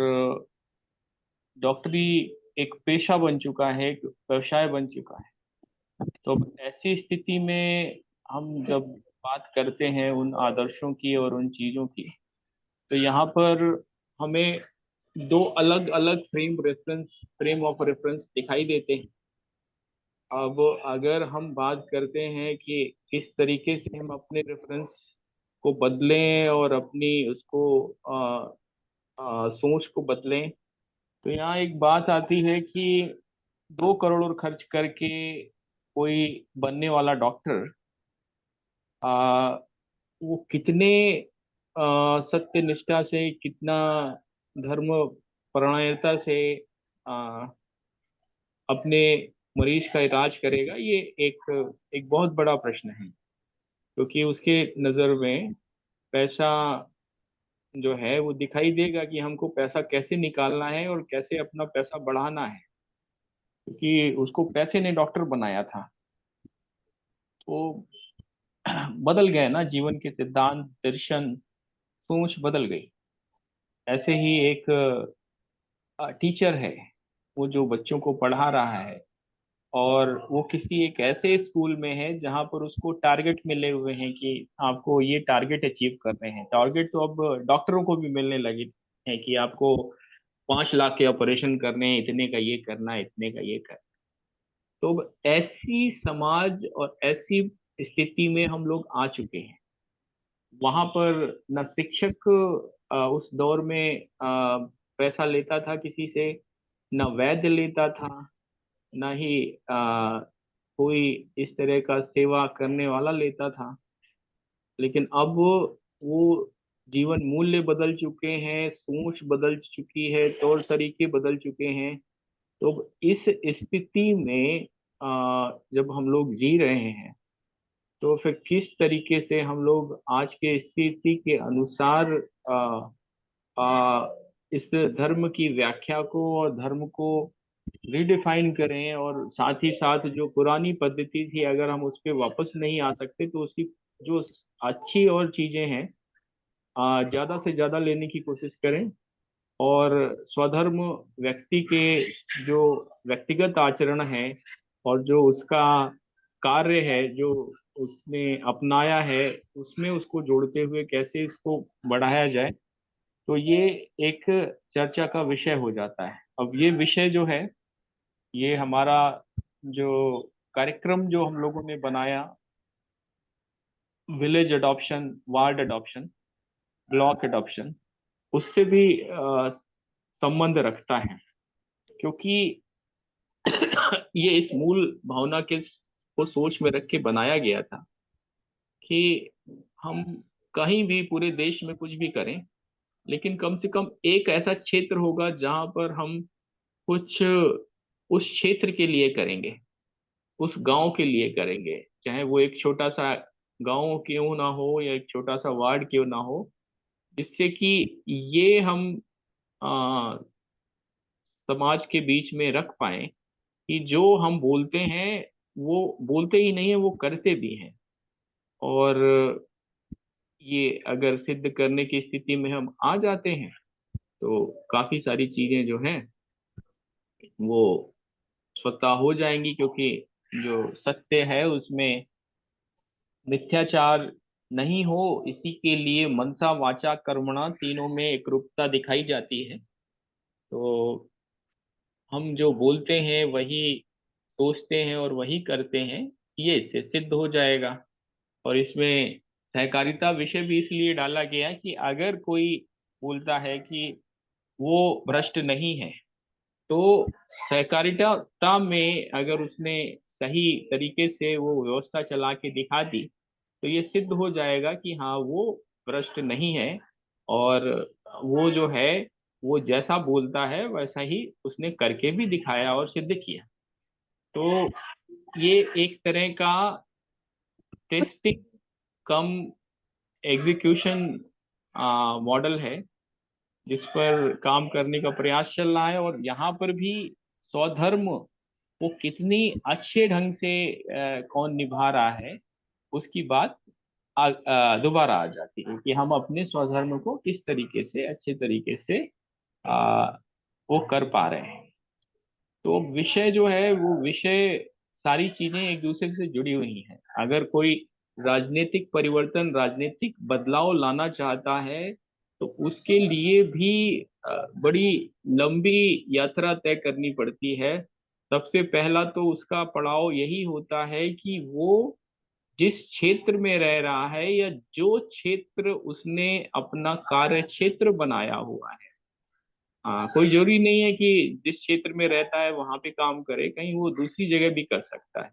डॉक्टरी एक पेशा बन चुका है, एक व्यवसाय बन चुका है। तो ऐसी स्थिति में हम जब बात करते हैं उन आदर्शों की और उन चीजों की, तो यहाँ पर हमें दो अलग अलग फ्रेम ऑफ रेफरेंस दिखाई देते हैं। अब अगर हम बात करते हैं कि किस तरीके से हम अपने रेफरेंस को बदलें और अपनी उसको सोच को बदलें, तो यहाँ एक बात आती है कि 2 करोड़ और खर्च करके कोई बनने वाला डॉक्टर आ, वो कितने सत्य निष्ठा से, कितना धर्म परायणता से आ, अपने मरीज का इलाज करेगा, ये एक एक बहुत बड़ा प्रश्न है। क्योंकि उसके नज़र में पैसा जो है वो दिखाई देगा कि हमको पैसा कैसे निकालना है और कैसे अपना पैसा बढ़ाना है, क्योंकि उसको पैसे ने डॉक्टर बनाया था। तो बदल गए ना जीवन के सिद्धांत, दर्शन, सोच बदल गई। ऐसे ही एक टीचर है, वो जो बच्चों को पढ़ा रहा है, और वो किसी एक ऐसे स्कूल में है जहां पर उसको टारगेट मिले हुए हैं कि आपको ये टारगेट अचीव करने हैं। टारगेट तो अब डॉक्टरों को भी मिलने लगे हैं कि आपको 5 लाख के ऑपरेशन करने हैं, इतने का ये करना है, इतने का ये करना है। तो अब ऐसी समाज और ऐसी स्थिति में हम लोग आ चुके हैं। वहां पर न शिक्षक उस दौर में पैसा लेता था किसी से, न वैद्य लेता था, न ही कोई इस तरह का सेवा करने वाला लेता था। लेकिन अब वो जीवन मूल्य बदल चुके हैं, सोच बदल चुकी है, तौर तरीके बदल चुके हैं। तो अब इस स्थिति में जब हम लोग जी रहे हैं, तो फिर किस तरीके से हम लोग आज के स्थिति के अनुसार इस धर्म की व्याख्या को और धर्म को रिडिफाइन करें, और साथ ही साथ जो पुरानी पद्धति थी अगर हम उस पर वापस नहीं आ सकते तो उसकी जो अच्छी और चीजें हैं ज्यादा से ज्यादा लेने की कोशिश करें। और स्वधर्म व्यक्ति के जो व्यक्तिगत आचरण है और जो उसका कार्य है जो उसने अपनाया है, उसमें उसको जोड़ते हुए कैसे इसको बढ़ाया जाए, तो ये एक चर्चा का विषय हो जाता है। अब ये विषय जो है, ये हमारा जो कार्यक्रम जो हम लोगों ने बनाया, village adoption, ward adoption, block adoption, उससे भी संबंध रखता है। क्योंकि ये इस मूल भावना के को सोच में रख के बनाया गया था कि हम कहीं भी पूरे देश में कुछ भी करें, लेकिन कम से कम एक ऐसा क्षेत्र होगा जहां पर हम कुछ उस क्षेत्र के लिए करेंगे, उस गांव के लिए करेंगे। चाहे वो एक छोटा सा गांव क्यों ना हो या एक छोटा सा वार्ड क्यों ना हो, जिससे कि ये हम आ, समाज के बीच में रख पाए कि जो हम बोलते हैं वो बोलते ही नहीं है, वो करते भी हैं। और ये अगर सिद्ध करने की स्थिति में हम आ जाते हैं तो काफी सारी चीजें जो हैं वो स्वतः हो जाएंगी। क्योंकि जो सत्य है उसमें मिथ्याचार नहीं हो, इसी के लिए मनसा वाचा कर्मणा तीनों में एकरूपता दिखाई जाती है। तो हम जो बोलते हैं वही सोचते हैं और वही करते हैं, ये इससे सिद्ध हो जाएगा। और इसमें सहकारिता विषय भी इसलिए डाला गया कि अगर कोई बोलता है कि वो भ्रष्ट नहीं है, तो सहकारिता में अगर उसने सही तरीके से वो व्यवस्था चला के दिखा दी, तो ये सिद्ध हो जाएगा कि हाँ वो भ्रष्ट नहीं है। और वो जो है वो जैसा बोलता है वैसा ही उसने करके भी दिखाया और सिद्ध किया। तो ये एक तरह का टेस्टिंग कम एग्जीक्यूशन मॉडल है जिस पर काम करने का प्रयास चल रहा है। और यहाँ पर भी स्वधर्म वो कितनी अच्छे ढंग से कौन निभा रहा है, उसकी बात दोबारा आ जाती है कि हम अपने स्वधर्म को किस तरीके से अच्छे तरीके से आ, वो कर पा रहे हैं। तो विषय जो है वो विषय सारी चीजें एक दूसरे से जुड़ी हुई हैं। अगर कोई राजनीतिक परिवर्तन, राजनीतिक बदलाव लाना चाहता है तो उसके लिए भी बड़ी लंबी यात्रा तय करनी पड़ती है। सबसे पहला तो उसका पड़ाव यही होता है कि वो जिस क्षेत्र में रह रहा है या जो क्षेत्र उसने अपना कार्य क्षेत्र बनाया हुआ है, कोई जरूरी नहीं है कि जिस क्षेत्र में रहता है वहां पे काम करे, कहीं वो दूसरी जगह भी कर सकता है।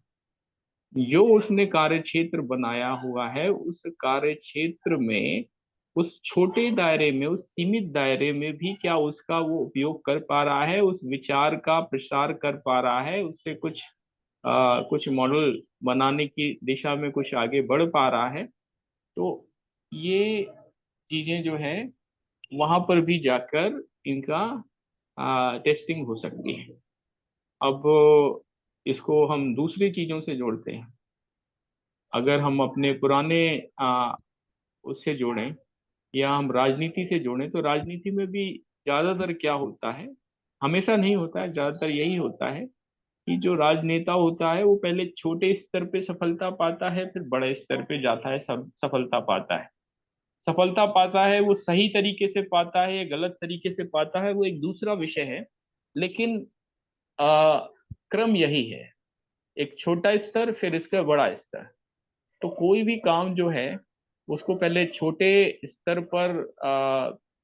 जो उसने कार्य क्षेत्र बनाया हुआ है उस कार्य क्षेत्र में, उस छोटे दायरे में, उस सीमित दायरे में भी क्या उसका वो उपयोग कर पा रहा है, उस विचार का प्रसार कर पा रहा है, उससे कुछ मॉडल बनाने की दिशा में कुछ आगे बढ़ पा रहा है। तो ये चीजें जो है वहां पर भी जाकर इनका टेस्टिंग हो सकती है। अब इसको हम दूसरी चीजों से जोड़ते हैं। अगर हम अपने पुराने उससे जोड़ें या हम राजनीति से जोड़ें, तो राजनीति में भी ज्यादातर क्या होता है हमेशा नहीं होता है, ज्यादातर यही होता है कि जो राजनेता होता है वो पहले छोटे स्तर पे सफलता पाता है, फिर बड़े स्तर पे जाता है, सब सफलता पाता है। सफलता पाता है वो सही तरीके से पाता है या गलत तरीके से पाता है, वो एक दूसरा विषय है। लेकिन आ, क्रम यही है, एक छोटा स्तर फिर इसका बड़ा स्तर। तो कोई भी काम जो है उसको पहले छोटे स्तर पर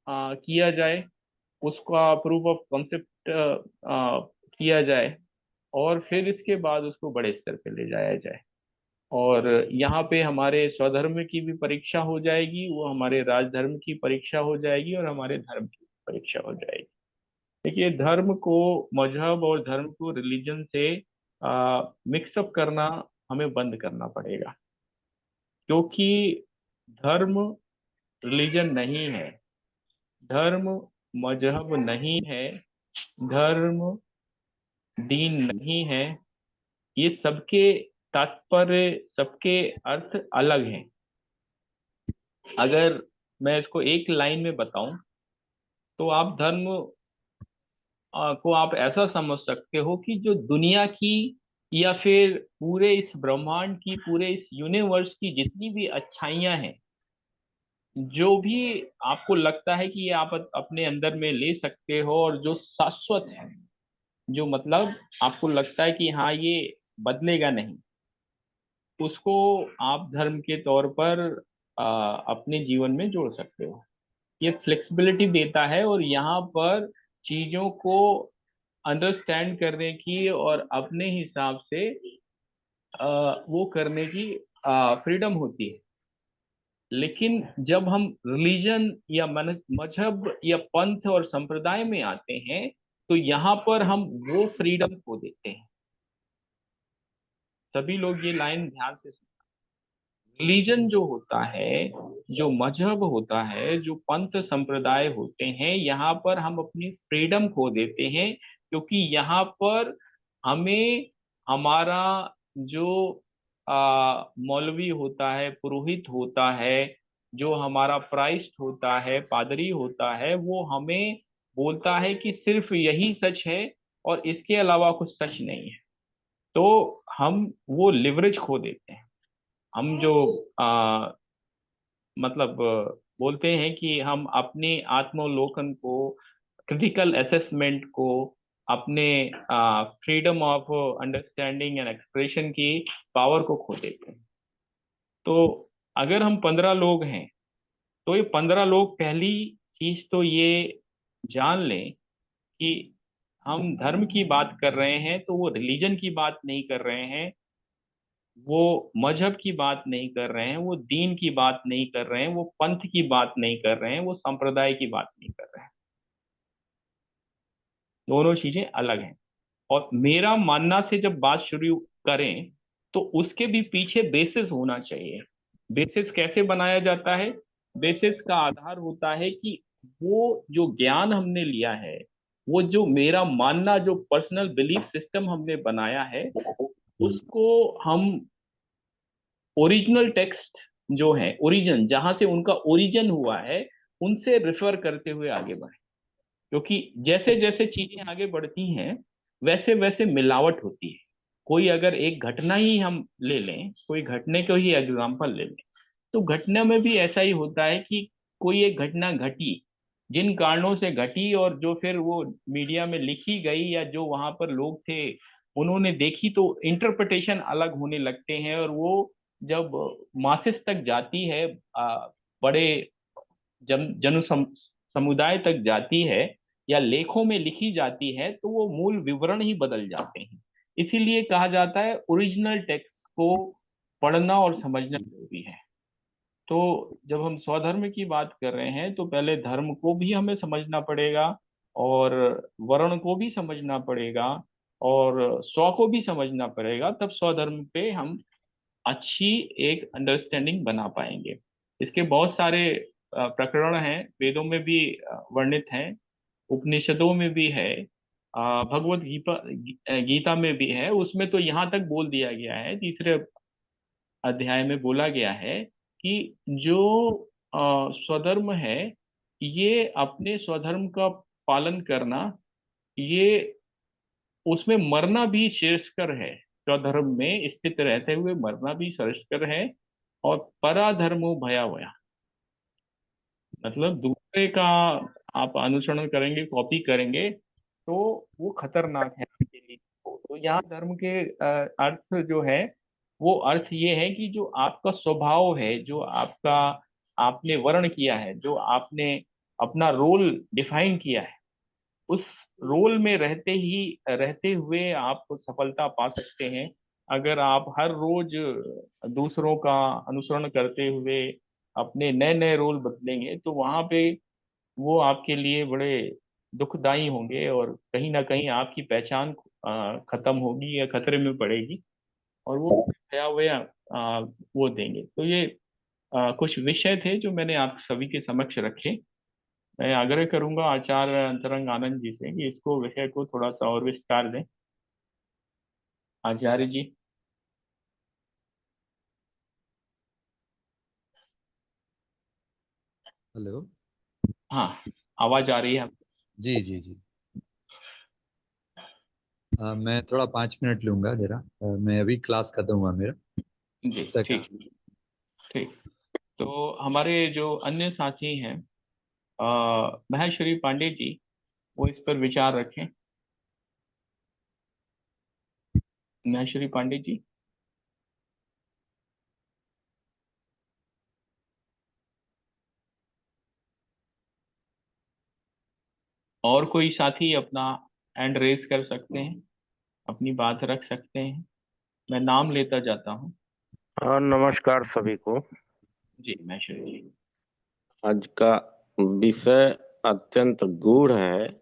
किया जाए, उसका प्रूफ ऑफ कॉन्सेप्ट किया जाए, और फिर इसके बाद उसको बड़े स्तर पे ले जाया जाए। और यहाँ पे हमारे स्वधर्म की भी परीक्षा हो जाएगी, वो हमारे राजधर्म की परीक्षा हो जाएगी, और हमारे धर्म की परीक्षा हो जाएगी। देखिए, धर्म को, मजहब और धर्म को रिलीजन से मिक्सअप करना हमें बंद करना पड़ेगा, क्योंकि धर्म रिलीजन नहीं है, धर्म मजहब नहीं है, धर्म दीन नहीं है। ये सबके तात्पर्य, सबके अर्थ अलग हैं। अगर मैं इसको एक लाइन में बताऊं तो आप धर्म को आप ऐसा समझ सकते हो कि जो दुनिया की या फिर पूरे इस ब्रह्मांड की, पूरे इस यूनिवर्स की जितनी भी अच्छाइयां हैं, जो भी आपको लगता है कि ये आप अपने अंदर में ले सकते हो और जो शाश्वत है, जो मतलब आपको लगता है कि हाँ ये बदलेगा नहीं, उसको आप धर्म के तौर पर अपने जीवन में जोड़ सकते हो। ये फ्लेक्सिबिलिटी देता है, और यहाँ पर चीजों को अंडरस्टैंड करने की और अपने हिसाब से वो करने की फ्रीडम होती है। लेकिन जब हम रिलीजन या मजहब या पंथ और संप्रदाय में आते हैं, तो यहाँ पर हम वो फ्रीडम खो देते हैं। सभी लोग ये लाइन ध्यान से सुनो। रिलीजन जो होता है, जो मजहब होता है, जो पंथ संप्रदाय होते हैं, यहाँ पर हम अपनी फ्रीडम खो देते हैं, क्योंकि यहाँ पर हमें हमारा जो मौलवी होता है, पुरोहित होता है, जो हमारा प्राइस्ट होता है, पादरी होता है, वो हमें बोलता है कि सिर्फ यही सच है और इसके अलावा कुछ सच नहीं है। तो हम वो लिवरेज खो देते हैं। हम जो मतलब बोलते हैं कि हम अपने आत्मोलोकन को, क्रिटिकल असेसमेंट को, अपने freedom of understanding and expression की पावर को खो देते हैं। तो अगर हम 15 लोग हैं, तो ये 15 लोग पहली चीज तो ये जान लें कि हम धर्म की बात कर रहे हैं तो वो रिलीजन की बात नहीं कर रहे हैं, वो मजहब की बात नहीं कर रहे हैं, वो दीन की बात नहीं कर रहे हैं, वो पंथ की बात नहीं कर रहे हैं, वो संप्रदाय की बात नहीं कर रहे हैं। दोनों चीजें अलग हैं। और मेरा मानना से जब बात शुरू करें तो उसके भी पीछे बेसिस होना चाहिए। बेसिस कैसे बनाया जाता है? बेसिस का आधार होता है कि वो जो ज्ञान हमने लिया है, वो जो मेरा मानना, जो पर्सनल बिलीफ सिस्टम हमने बनाया है, उसको हम ओरिजिनल टेक्स्ट जो है, ओरिजिन जहां से उनका ओरिजिन हुआ है, उनसे रेफर करते हुए आगे बढ़े। क्योंकि जैसे जैसे चीजें आगे बढ़ती हैं, वैसे वैसे मिलावट होती है। कोई अगर एक घटना ही हम ले लें, कोई घटने को ही एग्जाम्पल ले लें, तो घटना में भी ऐसा ही होता है कि कोई एक घटना घटी, जिन कारणों से घटी और जो फिर वो मीडिया में लिखी गई या जो वहां पर लोग थे उन्होंने देखी, तो इंटरप्रिटेशन अलग होने लगते हैं। और वो जब मासेस तक जाती है, बड़े जन समुदाय तक जाती है या लेखों में लिखी जाती है, तो वो मूल विवरण ही बदल जाते हैं। इसीलिए कहा जाता है ओरिजिनल टेक्स्ट को पढ़ना और समझना जरूरी है। तो जब हम स्वधर्म की बात कर रहे हैं तो पहले धर्म को भी हमें समझना पड़ेगा, और वर्ण को भी समझना पड़ेगा, और स्व को भी समझना पड़ेगा, तब स्वधर्म पे हम अच्छी एक अंडरस्टैंडिंग बना पाएंगे। इसके बहुत सारे प्रकरण हैं, वेदों में भी वर्णित हैं, उपनिषदों में भी है, भगवत गीता में भी है। उसमें तो यहाँ तक बोल दिया गया है, तीसरे अध्याय में बोला गया है कि जो स्वधर्म है, ये अपने स्वधर्म का पालन करना ये उसमें मरना भी श्रेयस्कर है। स्वधर्म में स्थित रहते हुए मरना भी श्रेयस्कर है। और पराधर्मो भयावह, मतलब दूसरे का आप अनुसरण करेंगे, कॉपी करेंगे, तो वो खतरनाक है आपके लिए। तो यहाँ धर्म के अर्थ जो है, वो अर्थ ये है कि जो आपका स्वभाव है, जो आपका आपने वर्ण किया है, जो आपने अपना रोल डिफाइन किया है, उस रोल में रहते हुए आप सफलता पा सकते हैं। अगर आप हर रोज दूसरों का अनुसरण करते हुए अपने नए नए रोल बदलेंगे, तो वहां पे वो आपके लिए बड़े दुखदाई होंगे, और कहीं ना कहीं आपकी पहचान खत्म होगी या खतरे में पड़ेगी, और वो भयावह वो देंगे। तो ये कुछ विषय थे जो मैंने आप सभी के समक्ष रखे। मैं आग्रह करूंगा आचार्य अंतरंग आनंद जी से कि इसको विषय को थोड़ा सा और विस्तार दें। आचार्य जी। हेलो। हाँ, आवाज आ रही है आपको? जी जी जी। मैं थोड़ा 5 मिनट लूंगा जरा। मैं अभी क्लास खत्म हुआ मेरा जी, तक। ठीक ठीक। तो हमारे जो अन्य साथी हैं, महेश्वरी पांडे जी, वो इस पर विचार रखें। महेश्वरी पांडे जी। और कोई साथी अपना हैंड रेज कर सकते हैं, अपनी बात रख सकते हैं। मैं नाम लेता जाता हूँ। हाँ, नमस्कार सभी को। जी महेश्वरी जी। आज का विषय अत्यंत गूढ़ है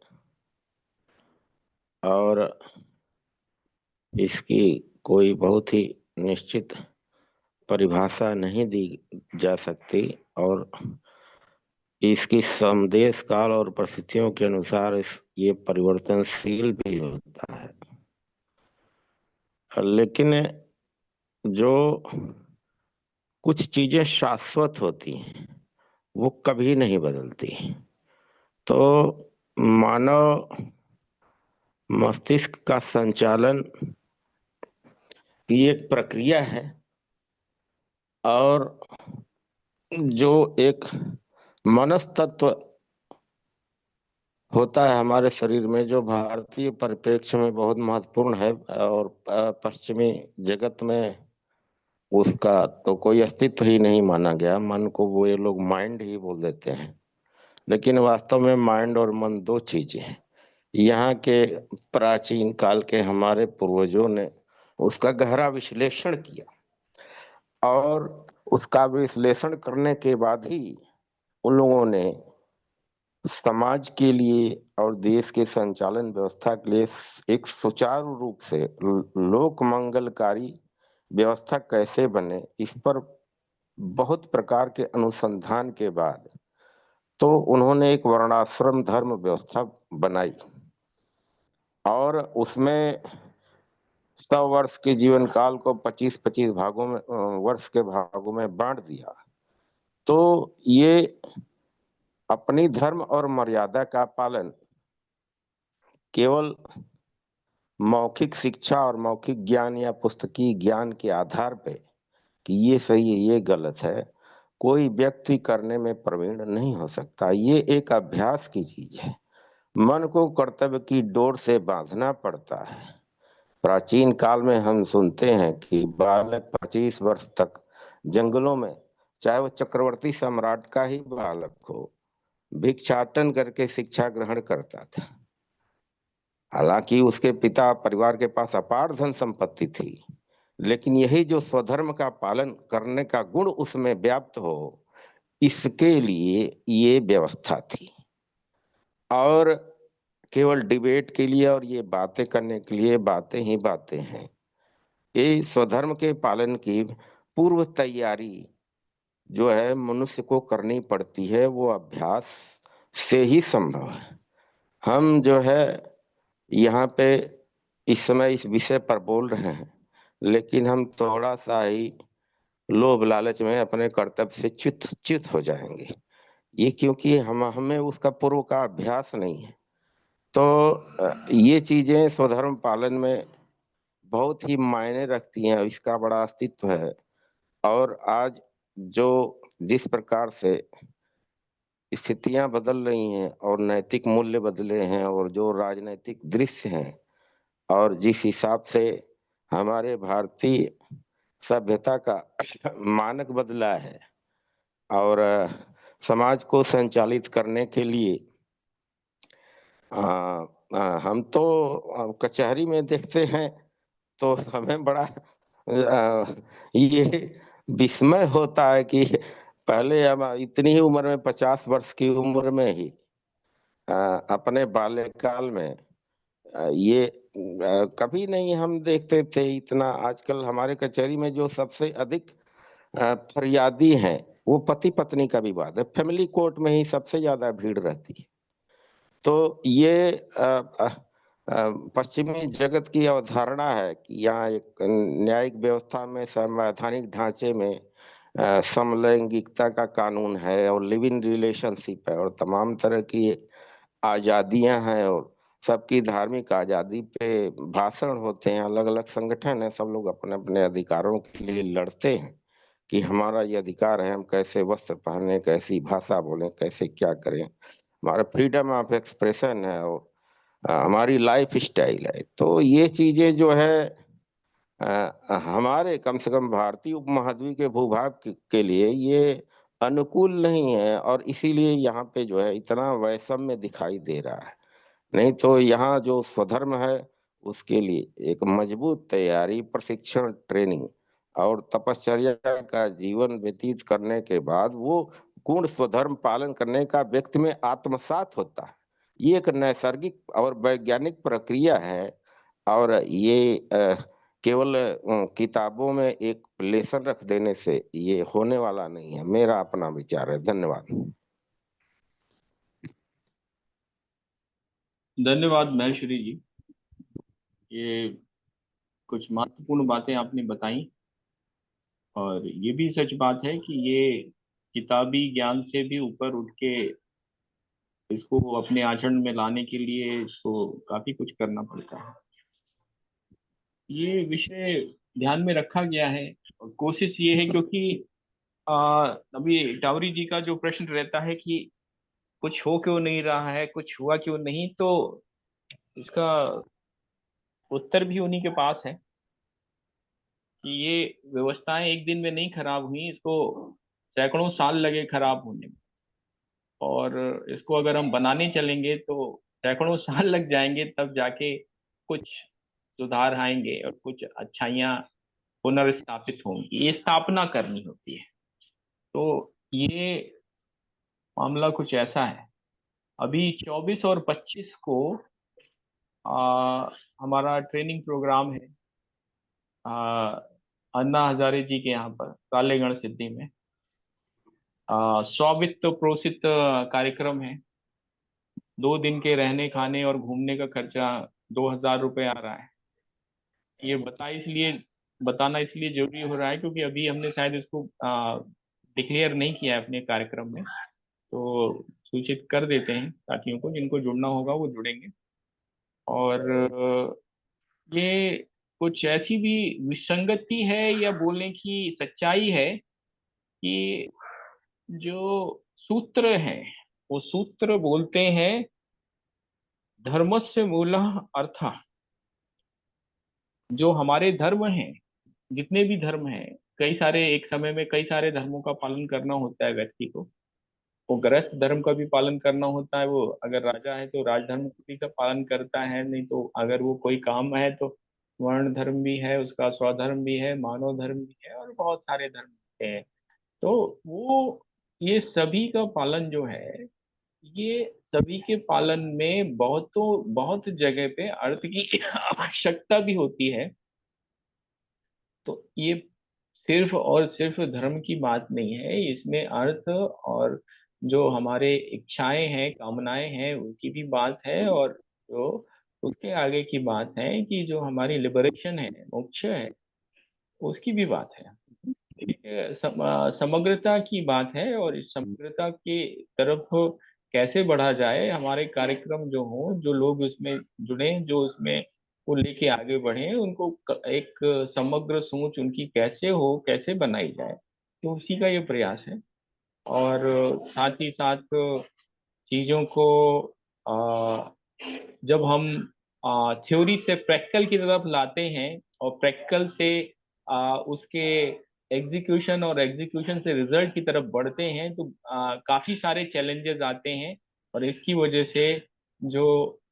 और इसकी कोई बहुत ही निश्चित परिभाषा नहीं दी जा सकती और इसकी संदेश काल और परिस्थितियों के अनुसार ये परिवर्तनशील भी होता है। लेकिन जो कुछ चीजें शाश्वत होती हैं वो कभी नहीं बदलती। तो मानव मस्तिष्क का संचालन की एक प्रक्रिया है और जो एक मनस्तत्व होता है हमारे शरीर में, जो भारतीय परिप्रेक्ष्य में बहुत महत्वपूर्ण है और पश्चिमी जगत में उसका तो कोई अस्तित्व ही नहीं माना गया। मन को वो ये लोग माइंड ही बोल देते हैं, लेकिन वास्तव में माइंड और मन दो चीजें हैं। यहाँ के प्राचीन काल के हमारे पूर्वजों ने उसका गहरा विश्लेषण किया और उसका विश्लेषण करने के बाद ही उन लोगों ने समाज के लिए और देश के संचालन व्यवस्था के लिए एक सुचारू रूप से लोक मंगलकारी व्यवस्था कैसे बने, इस पर बहुत प्रकार के अनुसंधान के बाद तो उन्होंने एक वर्णाश्रम धर्म व्यवस्था बनाई और उसमें 100 वर्ष के जीवन काल को 25-25 भागों में वर्ष के भागों में बांट दिया। तो ये अपनी धर्म और मर्यादा का पालन केवल मौखिक शिक्षा और मौखिक ज्ञान या पुस्तकीय ज्ञान के आधार पे कि ये सही है ये गलत है, कोई व्यक्ति करने में प्रवीण नहीं हो सकता। ये एक अभ्यास की चीज है। मन को कर्तव्य की डोर से बांधना पड़ता है। प्राचीन काल में हम सुनते हैं कि बालक 25 वर्ष तक जंगलों में, चाहे वो चक्रवर्ती सम्राट का ही बालक हो, भिक्षाटन करके शिक्षा ग्रहण करता था। हालांकि उसके पिता परिवार के पास अपार धन संपत्ति थी, लेकिन यही जो स्वधर्म का पालन करने का गुण उसमें व्याप्त हो, इसके लिए ये व्यवस्था थी। और केवल डिबेट के लिए और ये बातें करने के लिए बातें ही बातें हैं। ये स्वधर्म के पालन की पूर्व तैयारी जो है मनुष्य को करनी पड़ती है, वो अभ्यास से ही संभव है। हम जो है यहाँ पे इस समय इस विषय पर बोल रहे हैं, लेकिन हम थोड़ा सा ही लोभ लालच में अपने कर्तव्य से च्युत हो जाएंगे। ये क्योंकि हमें उसका पूर्व का अभ्यास नहीं है। तो ये चीजें स्वधर्म पालन में बहुत ही मायने रखती हैं, इसका बड़ा अस्तित्व है। और आज जो जिस प्रकार से स्थितियां बदल रही हैं और नैतिक मूल्य बदले हैं और जो राजनैतिक दृश्य हैं और जिस हिसाब से हमारे भारतीय सभ्यता का मानक बदला है और समाज को संचालित करने के लिए हम तो कचहरी में देखते हैं तो हमें बड़ा ये विस्मय होता है कि पहले हम इतनी ही उम्र में 50 वर्ष की उम्र में ही अपने बाल्यकाल में ये कभी नहीं हम देखते थे इतना। आजकल हमारे कचहरी में जो सबसे अधिक फरियादी हैं वो पति पत्नी का विवाद है, फैमिली कोर्ट में ही सबसे ज्यादा भीड़ रहती है। तो ये पश्चिमी जगत की अवधारणा है कि यहाँ एक न्यायिक व्यवस्था में संवैधानिक ढांचे में समलैंगिकता का कानून है और लिव इन रिलेशनशिप है और तमाम तरह की आजादियां हैं और सबकी धार्मिक आजादी पे भाषण होते हैं। अलग अलग संगठन है, सब लोग अपने अपने अधिकारों के लिए लड़ते हैं कि हमारा ये अधिकार है, हम कैसे वस्त्र पहने, कैसी भाषा बोलें, कैसे क्या करें, हमारा फ्रीडम ऑफ एक्सप्रेशन है और हमारी लाइफ स्टाइल है। तो ये चीजें जो है हमारे कम से कम भारतीय उपमहाद्वीप के भूभाग के लिए ये अनुकूल नहीं है और इसीलिए यहाँ पे जो है इतना वैषम्य दिखाई दे रहा है। नहीं तो यहाँ जो स्वधर्म है उसके लिए एक मजबूत तैयारी, प्रशिक्षण, ट्रेनिंग और तपश्चर्या का जीवन व्यतीत करने के बाद वो पूर्ण स्वधर्म पालन करने का व्यक्ति में आत्मसात होता है। ये एक नैसर्गिक और वैज्ञानिक प्रक्रिया है और ये केवल किताबों में एक लेसन रख देने से ये होने वाला नहीं है। मेरा अपना विचार है। धन्यवाद। धन्यवाद महेश्वरी जी, ये कुछ महत्वपूर्ण बातें आपने बताई और ये भी सच बात है कि ये किताबी ज्ञान से भी ऊपर उठ के इसको अपने आचरण में लाने के लिए इसको काफी कुछ करना पड़ता है। ये विषय ध्यान में रखा गया है और कोशिश ये है, क्योंकि अभी टावरी जी का जो प्रश्न रहता है कि कुछ हो क्यों नहीं रहा है, कुछ हुआ क्यों नहीं, तो इसका उत्तर भी उन्हीं के पास है कि ये व्यवस्थाएं एक दिन में नहीं खराब हुई, इसको सैकड़ों साल लगे खराब होने में। और इसको अगर हम बनाने चलेंगे तो सैकड़ों साल लग जाएंगे, तब जाके कुछ सुधार आएंगे और कुछ अच्छाइयाँ पुनर्स्थापित होंगी। ये स्थापना करनी होती है। तो ये मामला कुछ ऐसा है। अभी 24 और 25 को हमारा ट्रेनिंग प्रोग्राम है अन्ना हजारे जी के यहाँ पर कालेगण सिद्धि में। स्वामित्व प्रोसित कार्यक्रम है। 2 दिन के रहने खाने और घूमने का खर्चा 2000 रुपये आ रहा है। ये बताना इसलिए जरूरी हो रहा है क्योंकि अभी हमने शायद इसको डिक्लेयर नहीं किया है अपने कार्यक्रम में, तो सूचित कर देते हैं साथियों को, जिनको जुड़ना होगा वो जुड़ेंगे। और ये कुछ ऐसी भी विसंगति है या बोलने की सच्चाई है कि जो सूत्र हैं वो सूत्र बोलते हैं धर्मस्य मूलः अर्थः। जो हमारे धर्म हैं, जितने भी धर्म हैं, कई सारे एक समय में कई सारे धर्मों का पालन करना होता है व्यक्ति को। वो गृहस्थ धर्म का भी पालन करना होता है, वो अगर राजा है तो राजधर्म भी का पालन करता है, नहीं तो अगर वो कोई काम है तो वर्ण धर्म भी है, उसका स्वधर्म भी है, मानव धर्म भी है और बहुत सारे धर्म होते हैं। तो वो ये सभी का पालन जो है, ये सभी के पालन में बहुत जगह पे अर्थ की आवश्यकता भी होती है। तो ये सिर्फ और सिर्फ धर्म की बात नहीं है, इसमें अर्थ और जो हमारे इच्छाएं हैं, कामनाएं हैं, उनकी भी बात है। और जो उसके आगे की बात है कि जो हमारी लिबरेशन है, मोक्ष है, उसकी भी बात है। एक समग्रता की बात है और इस समग्रता के तरफ कैसे बढ़ा जाए, हमारे कार्यक्रम जो हो, जो लोग उसमें जुड़े, जो उसमें को लेके आगे बढ़े, उनको एक समग्र सोच उनकी कैसे हो, कैसे बनाई जाए, तो उसी का ये प्रयास है। और साथ ही साथ चीज़ों को जब हम थ्योरी से प्रैक्टिकल की तरफ लाते हैं और प्रैक्टिकल से उसके एग्जीक्यूशन और एग्जीक्यूशन से रिजल्ट की तरफ बढ़ते हैं, तो काफ़ी सारे चैलेंजेस आते हैं। और इसकी वजह से जो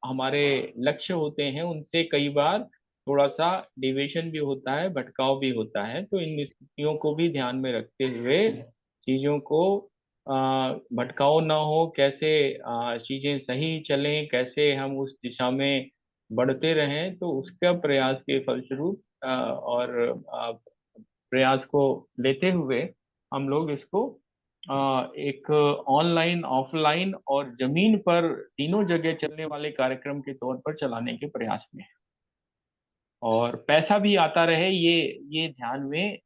हमारे लक्ष्य होते हैं उनसे कई बार थोड़ा सा डिविएशन भी होता है, भटकाव भी होता है। तो इन स्थितियों को भी ध्यान में रखते हुए चीज़ों को भटकाव ना हो, कैसे चीजें सही चलें, कैसे हम उस दिशा में बढ़ते रहें, तो उसका प्रयास के फलस्वरूप और प्रयास को लेते हुए हम लोग इसको एक ऑनलाइन, ऑफलाइन और जमीन पर तीनों जगह चलने वाले कार्यक्रम के तौर पर चलाने के प्रयास में है। और पैसा भी आता रहे, ये ध्यान में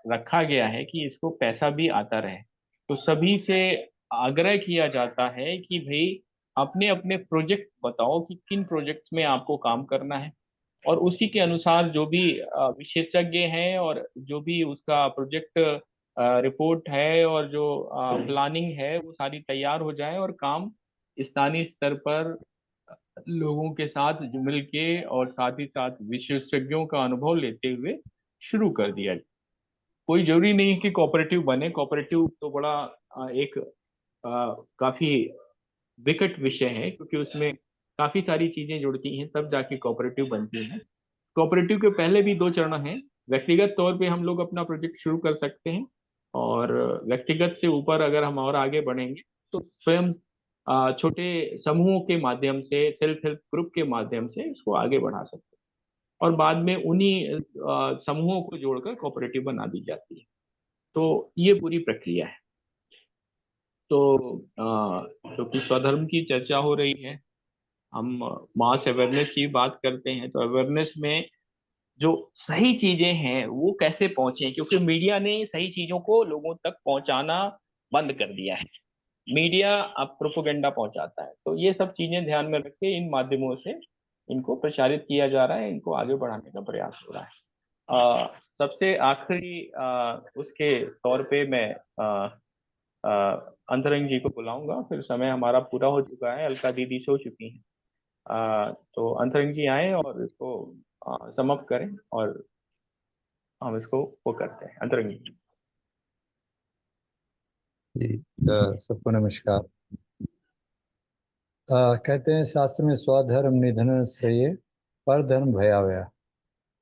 रखा गया है कि इसको पैसा भी आता रहे। तो सभी से आग्रह किया जाता है कि भाई अपने अपने प्रोजेक्ट बताओ कि किन प्रोजेक्ट्स में आपको काम करना है, और उसी के अनुसार जो भी विशेषज्ञ हैं और जो भी उसका प्रोजेक्ट रिपोर्ट है और जो प्लानिंग है वो सारी तैयार हो जाए और काम स्थानीय स्तर पर लोगों के साथ मिल के और साथ ही साथ विशेषज्ञों का अनुभव लेते हुए शुरू कर दिया जाए। कोई जरूरी नहीं कि कोऑपरेटिव बने, कोऑपरेटिव तो बड़ा एक काफी विकट विषय है, क्योंकि उसमें काफी सारी चीजें जुड़ती हैं तब जाके कोऑपरेटिव बनती है। कोऑपरेटिव के पहले भी दो चरण हैं। व्यक्तिगत तौर पे हम लोग अपना प्रोजेक्ट शुरू कर सकते हैं, और व्यक्तिगत से ऊपर अगर हम और आगे बढ़ेंगे तो स्वयं छोटे समूहों के माध्यम से, सेल्फ हेल्प ग्रुप के माध्यम से इसको आगे बढ़ा सकते हैं, और बाद में उन्हीं समूहों को जोड़कर कोऑपरेटिव बना दी जाती है। तो ये पूरी प्रक्रिया है। तो क्योंकि स्वधर्म की चर्चा हो रही है, हम मास अवेयरनेस की बात करते हैं, तो अवेयरनेस में जो सही चीजें हैं वो कैसे पहुंचे, क्योंकि मीडिया ने सही चीजों को लोगों तक पहुंचाना बंद कर दिया है। मीडिया अब प्रोपोगेंडा पहुंचाता है। तो ये सब चीजें ध्यान में रख के इन माध्यमों से इनको प्रचारित किया जा रहा है, इनको आगे बढ़ाने का प्रयास हो रहा है। सबसे आखिरी उसके तौर पे मैं अंतरंग जी को बुलाऊंगा, फिर समय हमारा पूरा हो चुका है, अलका दीदी सो चुकी हैं। तो अंतरंग जी आए और इसको समाप्त करें, और हम इसको वो करते हैं। अंतरंग जी। जी, सबको नमस्कार। कहते हैं शास्त्र में स्वधर्म निधन श्रेय पर धर्म भयावह।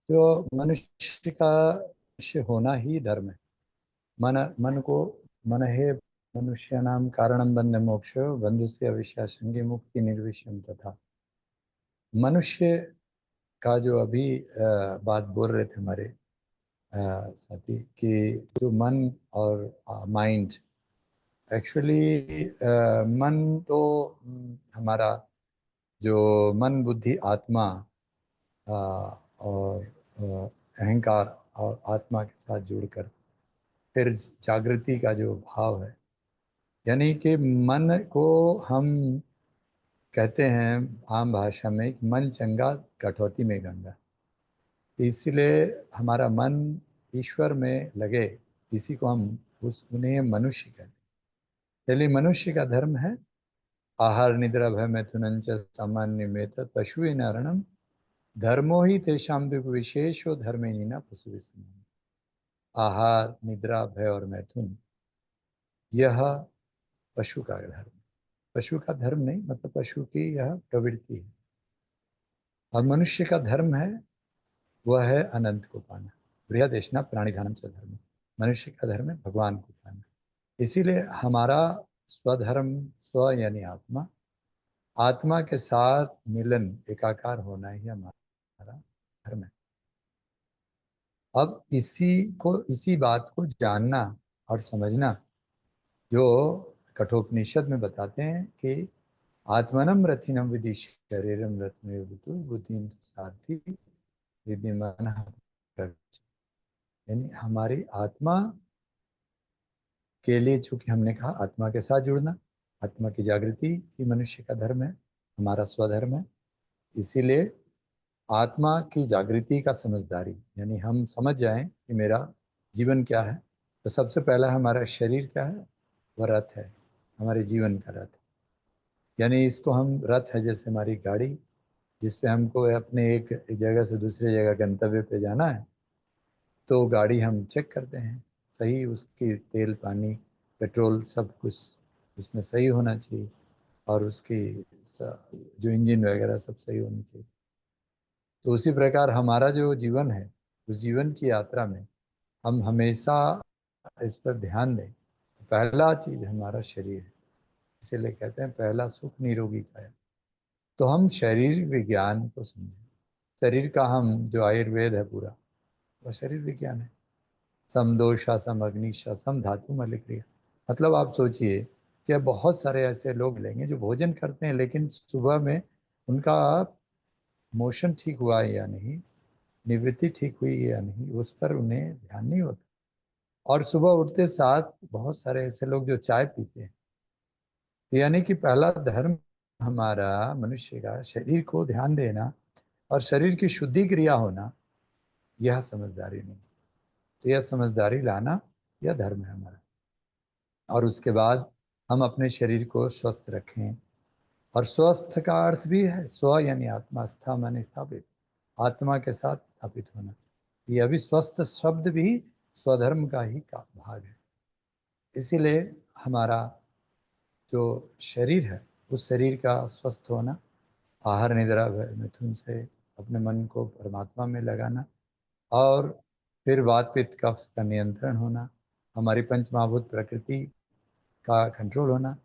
जो मनुष्य का मनुष्य होना ही धर्म है। मन को मन है मनुष्य नाम कारणम बंध मोक्ष बंधु से अविश्वासंगी मुक्ति निर्विषम तथा। मनुष्य का जो अभी बात बोल रहे थे हमारे साथी कि जो मन और माइंड, एक्चुअली मन तो हमारा जो मन बुद्धि आत्मा और अहंकार और आत्मा के साथ जुड़कर फिर जागृति का जो भाव है, यानी कि मन को हम कहते हैं आम भाषा में कि मन चंगा कटौती में गंगा। इसलिए हमारा मन ईश्वर में लगे, इसी को हम उन्हें मनुष्य कहते हैं। चलिए, मनुष्य का धर्म है आहार निद्रा भय मैथुन च सामान्य में पशु नारणम धर्मो ही तेषाम दुख विशेषो धर्मे नीना पशु विषम। आहार निद्रा भय और मैथुन, यह पशु का धर्म। पशु का धर्म नहीं, मतलब पशु की यह प्रवृत्ति है। और मनुष्य का धर्म है, वह है अनंत को पाना। बृहदेशना प्राणिधानम च धर्म। मनुष्य का धर्म है भगवान को पाना। इसीलिए हमारा स्वधर्म, स्व यानी आत्मा, आत्मा के साथ मिलन, एकाकार होना ही हमारा धर्म है। अब इसी बात को जानना और समझना, जो कठोपनिषद में बताते हैं कि आत्मनम रथिनम विधि शरीरम रत्नयुतु बुद्धि सारथी विधिमान, यानी हमारी आत्मा के लिए, चूंकि हमने कहा आत्मा के साथ जुड़ना, आत्मा की जागृति ही मनुष्य का धर्म है, हमारा स्वधर्म है। इसीलिए आत्मा की जागृति का समझदारी, यानी हम समझ जाएं कि मेरा जीवन क्या है। तो सबसे पहला हमारा शरीर क्या है, वह रथ है, हमारे जीवन का रथ। यानी इसको हम रथ है जैसे हमारी गाड़ी, जिस पे हमको अपने एक जगह से दूसरी जगह गंतव्य पे जाना है, तो गाड़ी हम चेक करते हैं, सही उसकी तेल पानी पेट्रोल सब कुछ उसमें सही होना चाहिए, और उसकी जो इंजन वगैरह सब सही होनी चाहिए। तो उसी प्रकार हमारा जो जीवन है, उस जीवन की यात्रा में हम हमेशा इस पर ध्यान दें। तो पहला चीज हमारा शरीर है, इसीलिए कहते हैं पहला सुख निरोगी काया। तो हम शरीर विज्ञान को समझें। शरीर का हम जो आयुर्वेद है पूरा, वह शरीर विज्ञान है। सम दोषा सम अग्निशा सम धातु मलिक्रिया। मतलब आप सोचिए कि बहुत सारे ऐसे लोग मिलेंगे जो भोजन करते हैं, लेकिन सुबह में उनका मोशन ठीक हुआ है या नहीं, निवृत्ति ठीक हुई है या नहीं, उस पर उन्हें ध्यान नहीं होता। और सुबह उठते साथ बहुत सारे ऐसे लोग जो चाय पीते हैं। तो यानी कि पहला धर्म हमारा मनुष्य का शरीर को ध्यान देना और शरीर की शुद्धि क्रिया होना, यह समझदारी नहीं। तो यह समझदारी लाना, यह धर्म है हमारा। और उसके बाद हम अपने शरीर को स्वस्थ रखें। और स्वस्थ का अर्थ भी है स्व, यानी आत्मा, स्था माने स्थापित, आत्मा के साथ स्थापित होना। यह भी स्वस्थ शब्द भी स्वधर्म का ही का भाग है। इसीलिए हमारा जो शरीर है, उस शरीर का स्वस्थ होना, आहार निद्रा मिथुन से अपने मन को परमात्मा में लगाना, और फिर वात पित्त कफ का नियंत्रण होना, हमारी पंचमहाभूत प्रकृति का कंट्रोल होना।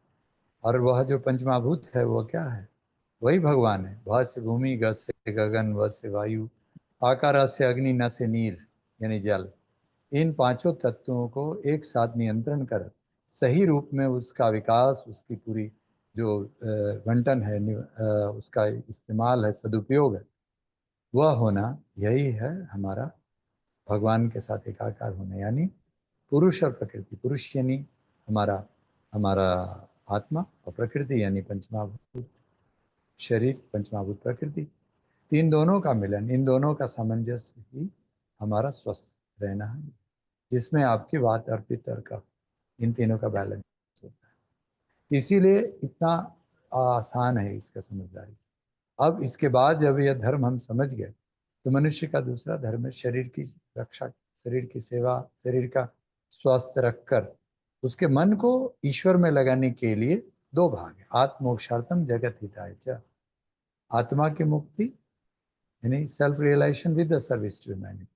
और वह जो पंचमहाभूत है वो क्या है, वही भगवान है। भ से भूमि, ग से गगन, व से वायु, आकार से अग्नि, न से नीर यानी जल। इन पांचों तत्वों को एक साथ नियंत्रण कर सही रूप में उसका विकास, उसकी पूरी जो बंटन है, उसका इस्तेमाल है, सदुपयोग है, वह होना, यही है हमारा भगवान के साथ एकाकार होना। यानी पुरुष और प्रकृति, पुरुष यानी हमारा हमारा आत्मा, और प्रकृति यानी पंचमहाभूत शरीर, पंचमहाभूत प्रकृति, इन दोनों का मिलन, इन दोनों का सामंजस्य ही हमारा स्वस्थ रहना है, जिसमें आपकी वात और पित्त और कफ, इन तीनों का बैलेंस होता है। इसीलिए इतना आसान है इसका समझदारी। अब इसके बाद जब यह धर्म हम समझ गए, तो मनुष्य का दूसरा धर्म है शरीर की रक्षा, शरीर की सेवा, शरीर का स्वस्थ रखकर उसके मन को ईश्वर में लगाने के लिए दो भाग है। आत्मोक्षार्थम जगत हिताय च, आत्मा की मुक्ति यानी self realisation with the service to humanity.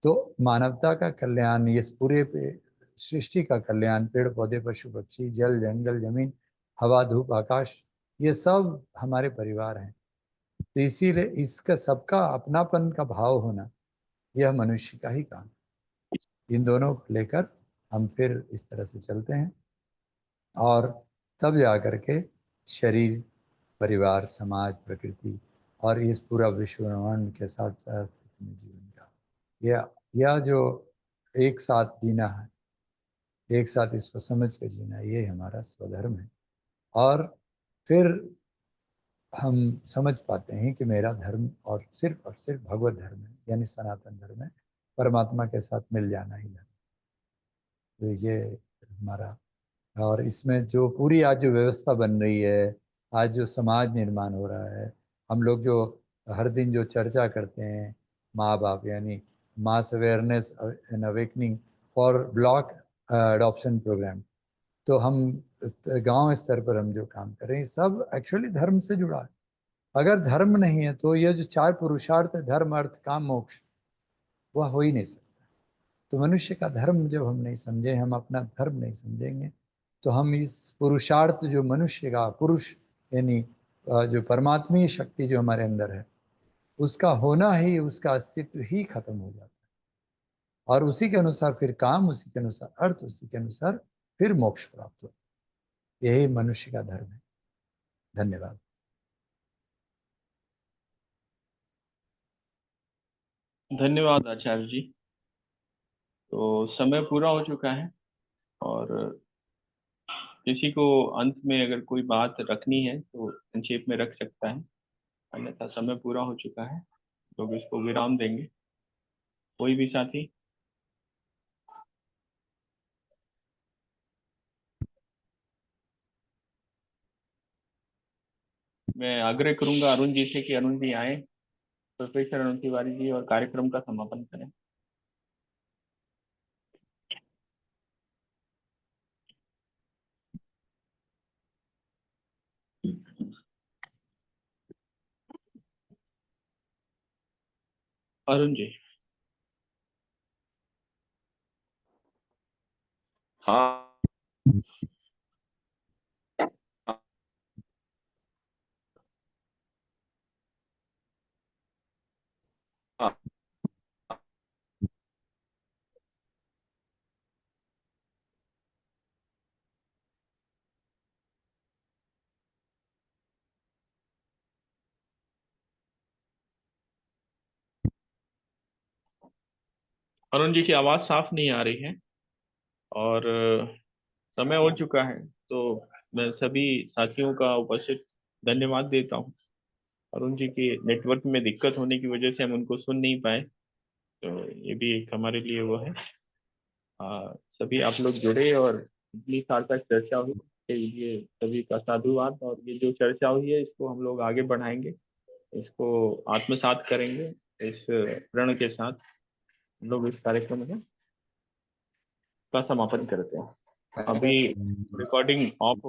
तो मानवता का कल्याण, ये पूरे पे सृष्टि का कल्याण, पेड़ पौधे पशु पक्षी, जल जंगल जमीन, हवा धूप आकाश, ये सब हमारे परिवार हैं। तो इसीलिए इसका सबका अपनापन का भाव होना, यह मनुष्य का ही काम। इन दोनों को लेकर हम फिर इस तरह से चलते हैं, और तब जा करके शरीर, परिवार, समाज, प्रकृति और इस पूरा विश्व ब्रह्मांड के साथ साथ जीवन का यह जो एक साथ जीना है, एक साथ इसको समझ कर जीना, ये हमारा स्वधर्म है। और फिर हम समझ पाते हैं कि मेरा धर्म और सिर्फ भगवत धर्म है, यानी सनातन धर्म है, परमात्मा के साथ मिल जाना ही धर्म। तो ये हमारा, और इसमें जो पूरी आज जो व्यवस्था बन रही है, आज जो समाज निर्माण हो रहा है, हम लोग जो हर दिन जो चर्चा करते हैं, माँ बाप यानी mass awareness and awakening for block adoption programme, तो हम गांव स्तर पर हम जो काम कर रहे हैं, सब एक्चुअली धर्म से जुड़ा है। अगर धर्म नहीं है तो ये जो चार पुरुषार्थ है, धर्म अर्थ काम मोक्ष, वह हो ही नहीं सकता। तो मनुष्य का धर्म जब हम नहीं समझे, हम अपना धर्म नहीं समझेंगे, तो हम इस पुरुषार्थ जो मनुष्य का, पुरुष यानी जो परमात्मीय शक्ति जो हमारे अंदर है, उसका होना ही, उसका अस्तित्व ही खत्म हो जाता है। और उसी के अनुसार फिर काम, उसी के अनुसार अर्थ, उसी के अनुसार फिर मोक्ष प्राप्त हो। यही मनुष्य का धर्म है। धन्यवाद। धन्यवाद आचार्य जी। तो समय पूरा हो चुका है, और किसी को अंत में अगर कोई बात रखनी है तो संक्षेप में रख सकता है, अन्यथा समय पूरा हो चुका है, लोग इसको विराम देंगे। कोई भी साथी? मैं आग्रह करूंगा अरुण जी से कि अरुण जी आए, प्रोफेसर अरुण तिवारी जी, और कार्यक्रम का समापन करें। अरुण जी। हाँ हाँ अरुण जी की आवाज साफ नहीं आ रही है और समय हो चुका है, तो मैं सभी साथियों का उपस्थित धन्यवाद देता हूँ। अरुण जी की नेटवर्क में दिक्कत होने की वजह से हम उनको सुन नहीं पाए, तो ये भी एक हमारे लिए वो है। सभी आप लोग जुड़े और इतनी सार्थक चर्चा हुई के लिए सभी का साधुवाद। और ये जो चर्चा हुई है इसको हम लोग आगे बढ़ाएंगे, इसको आत्मसात करेंगे। इस प्रण के साथ हम लोग इस कार्यक्रम का समापन करते हैं। अभी रिकॉर्डिंग ऑफ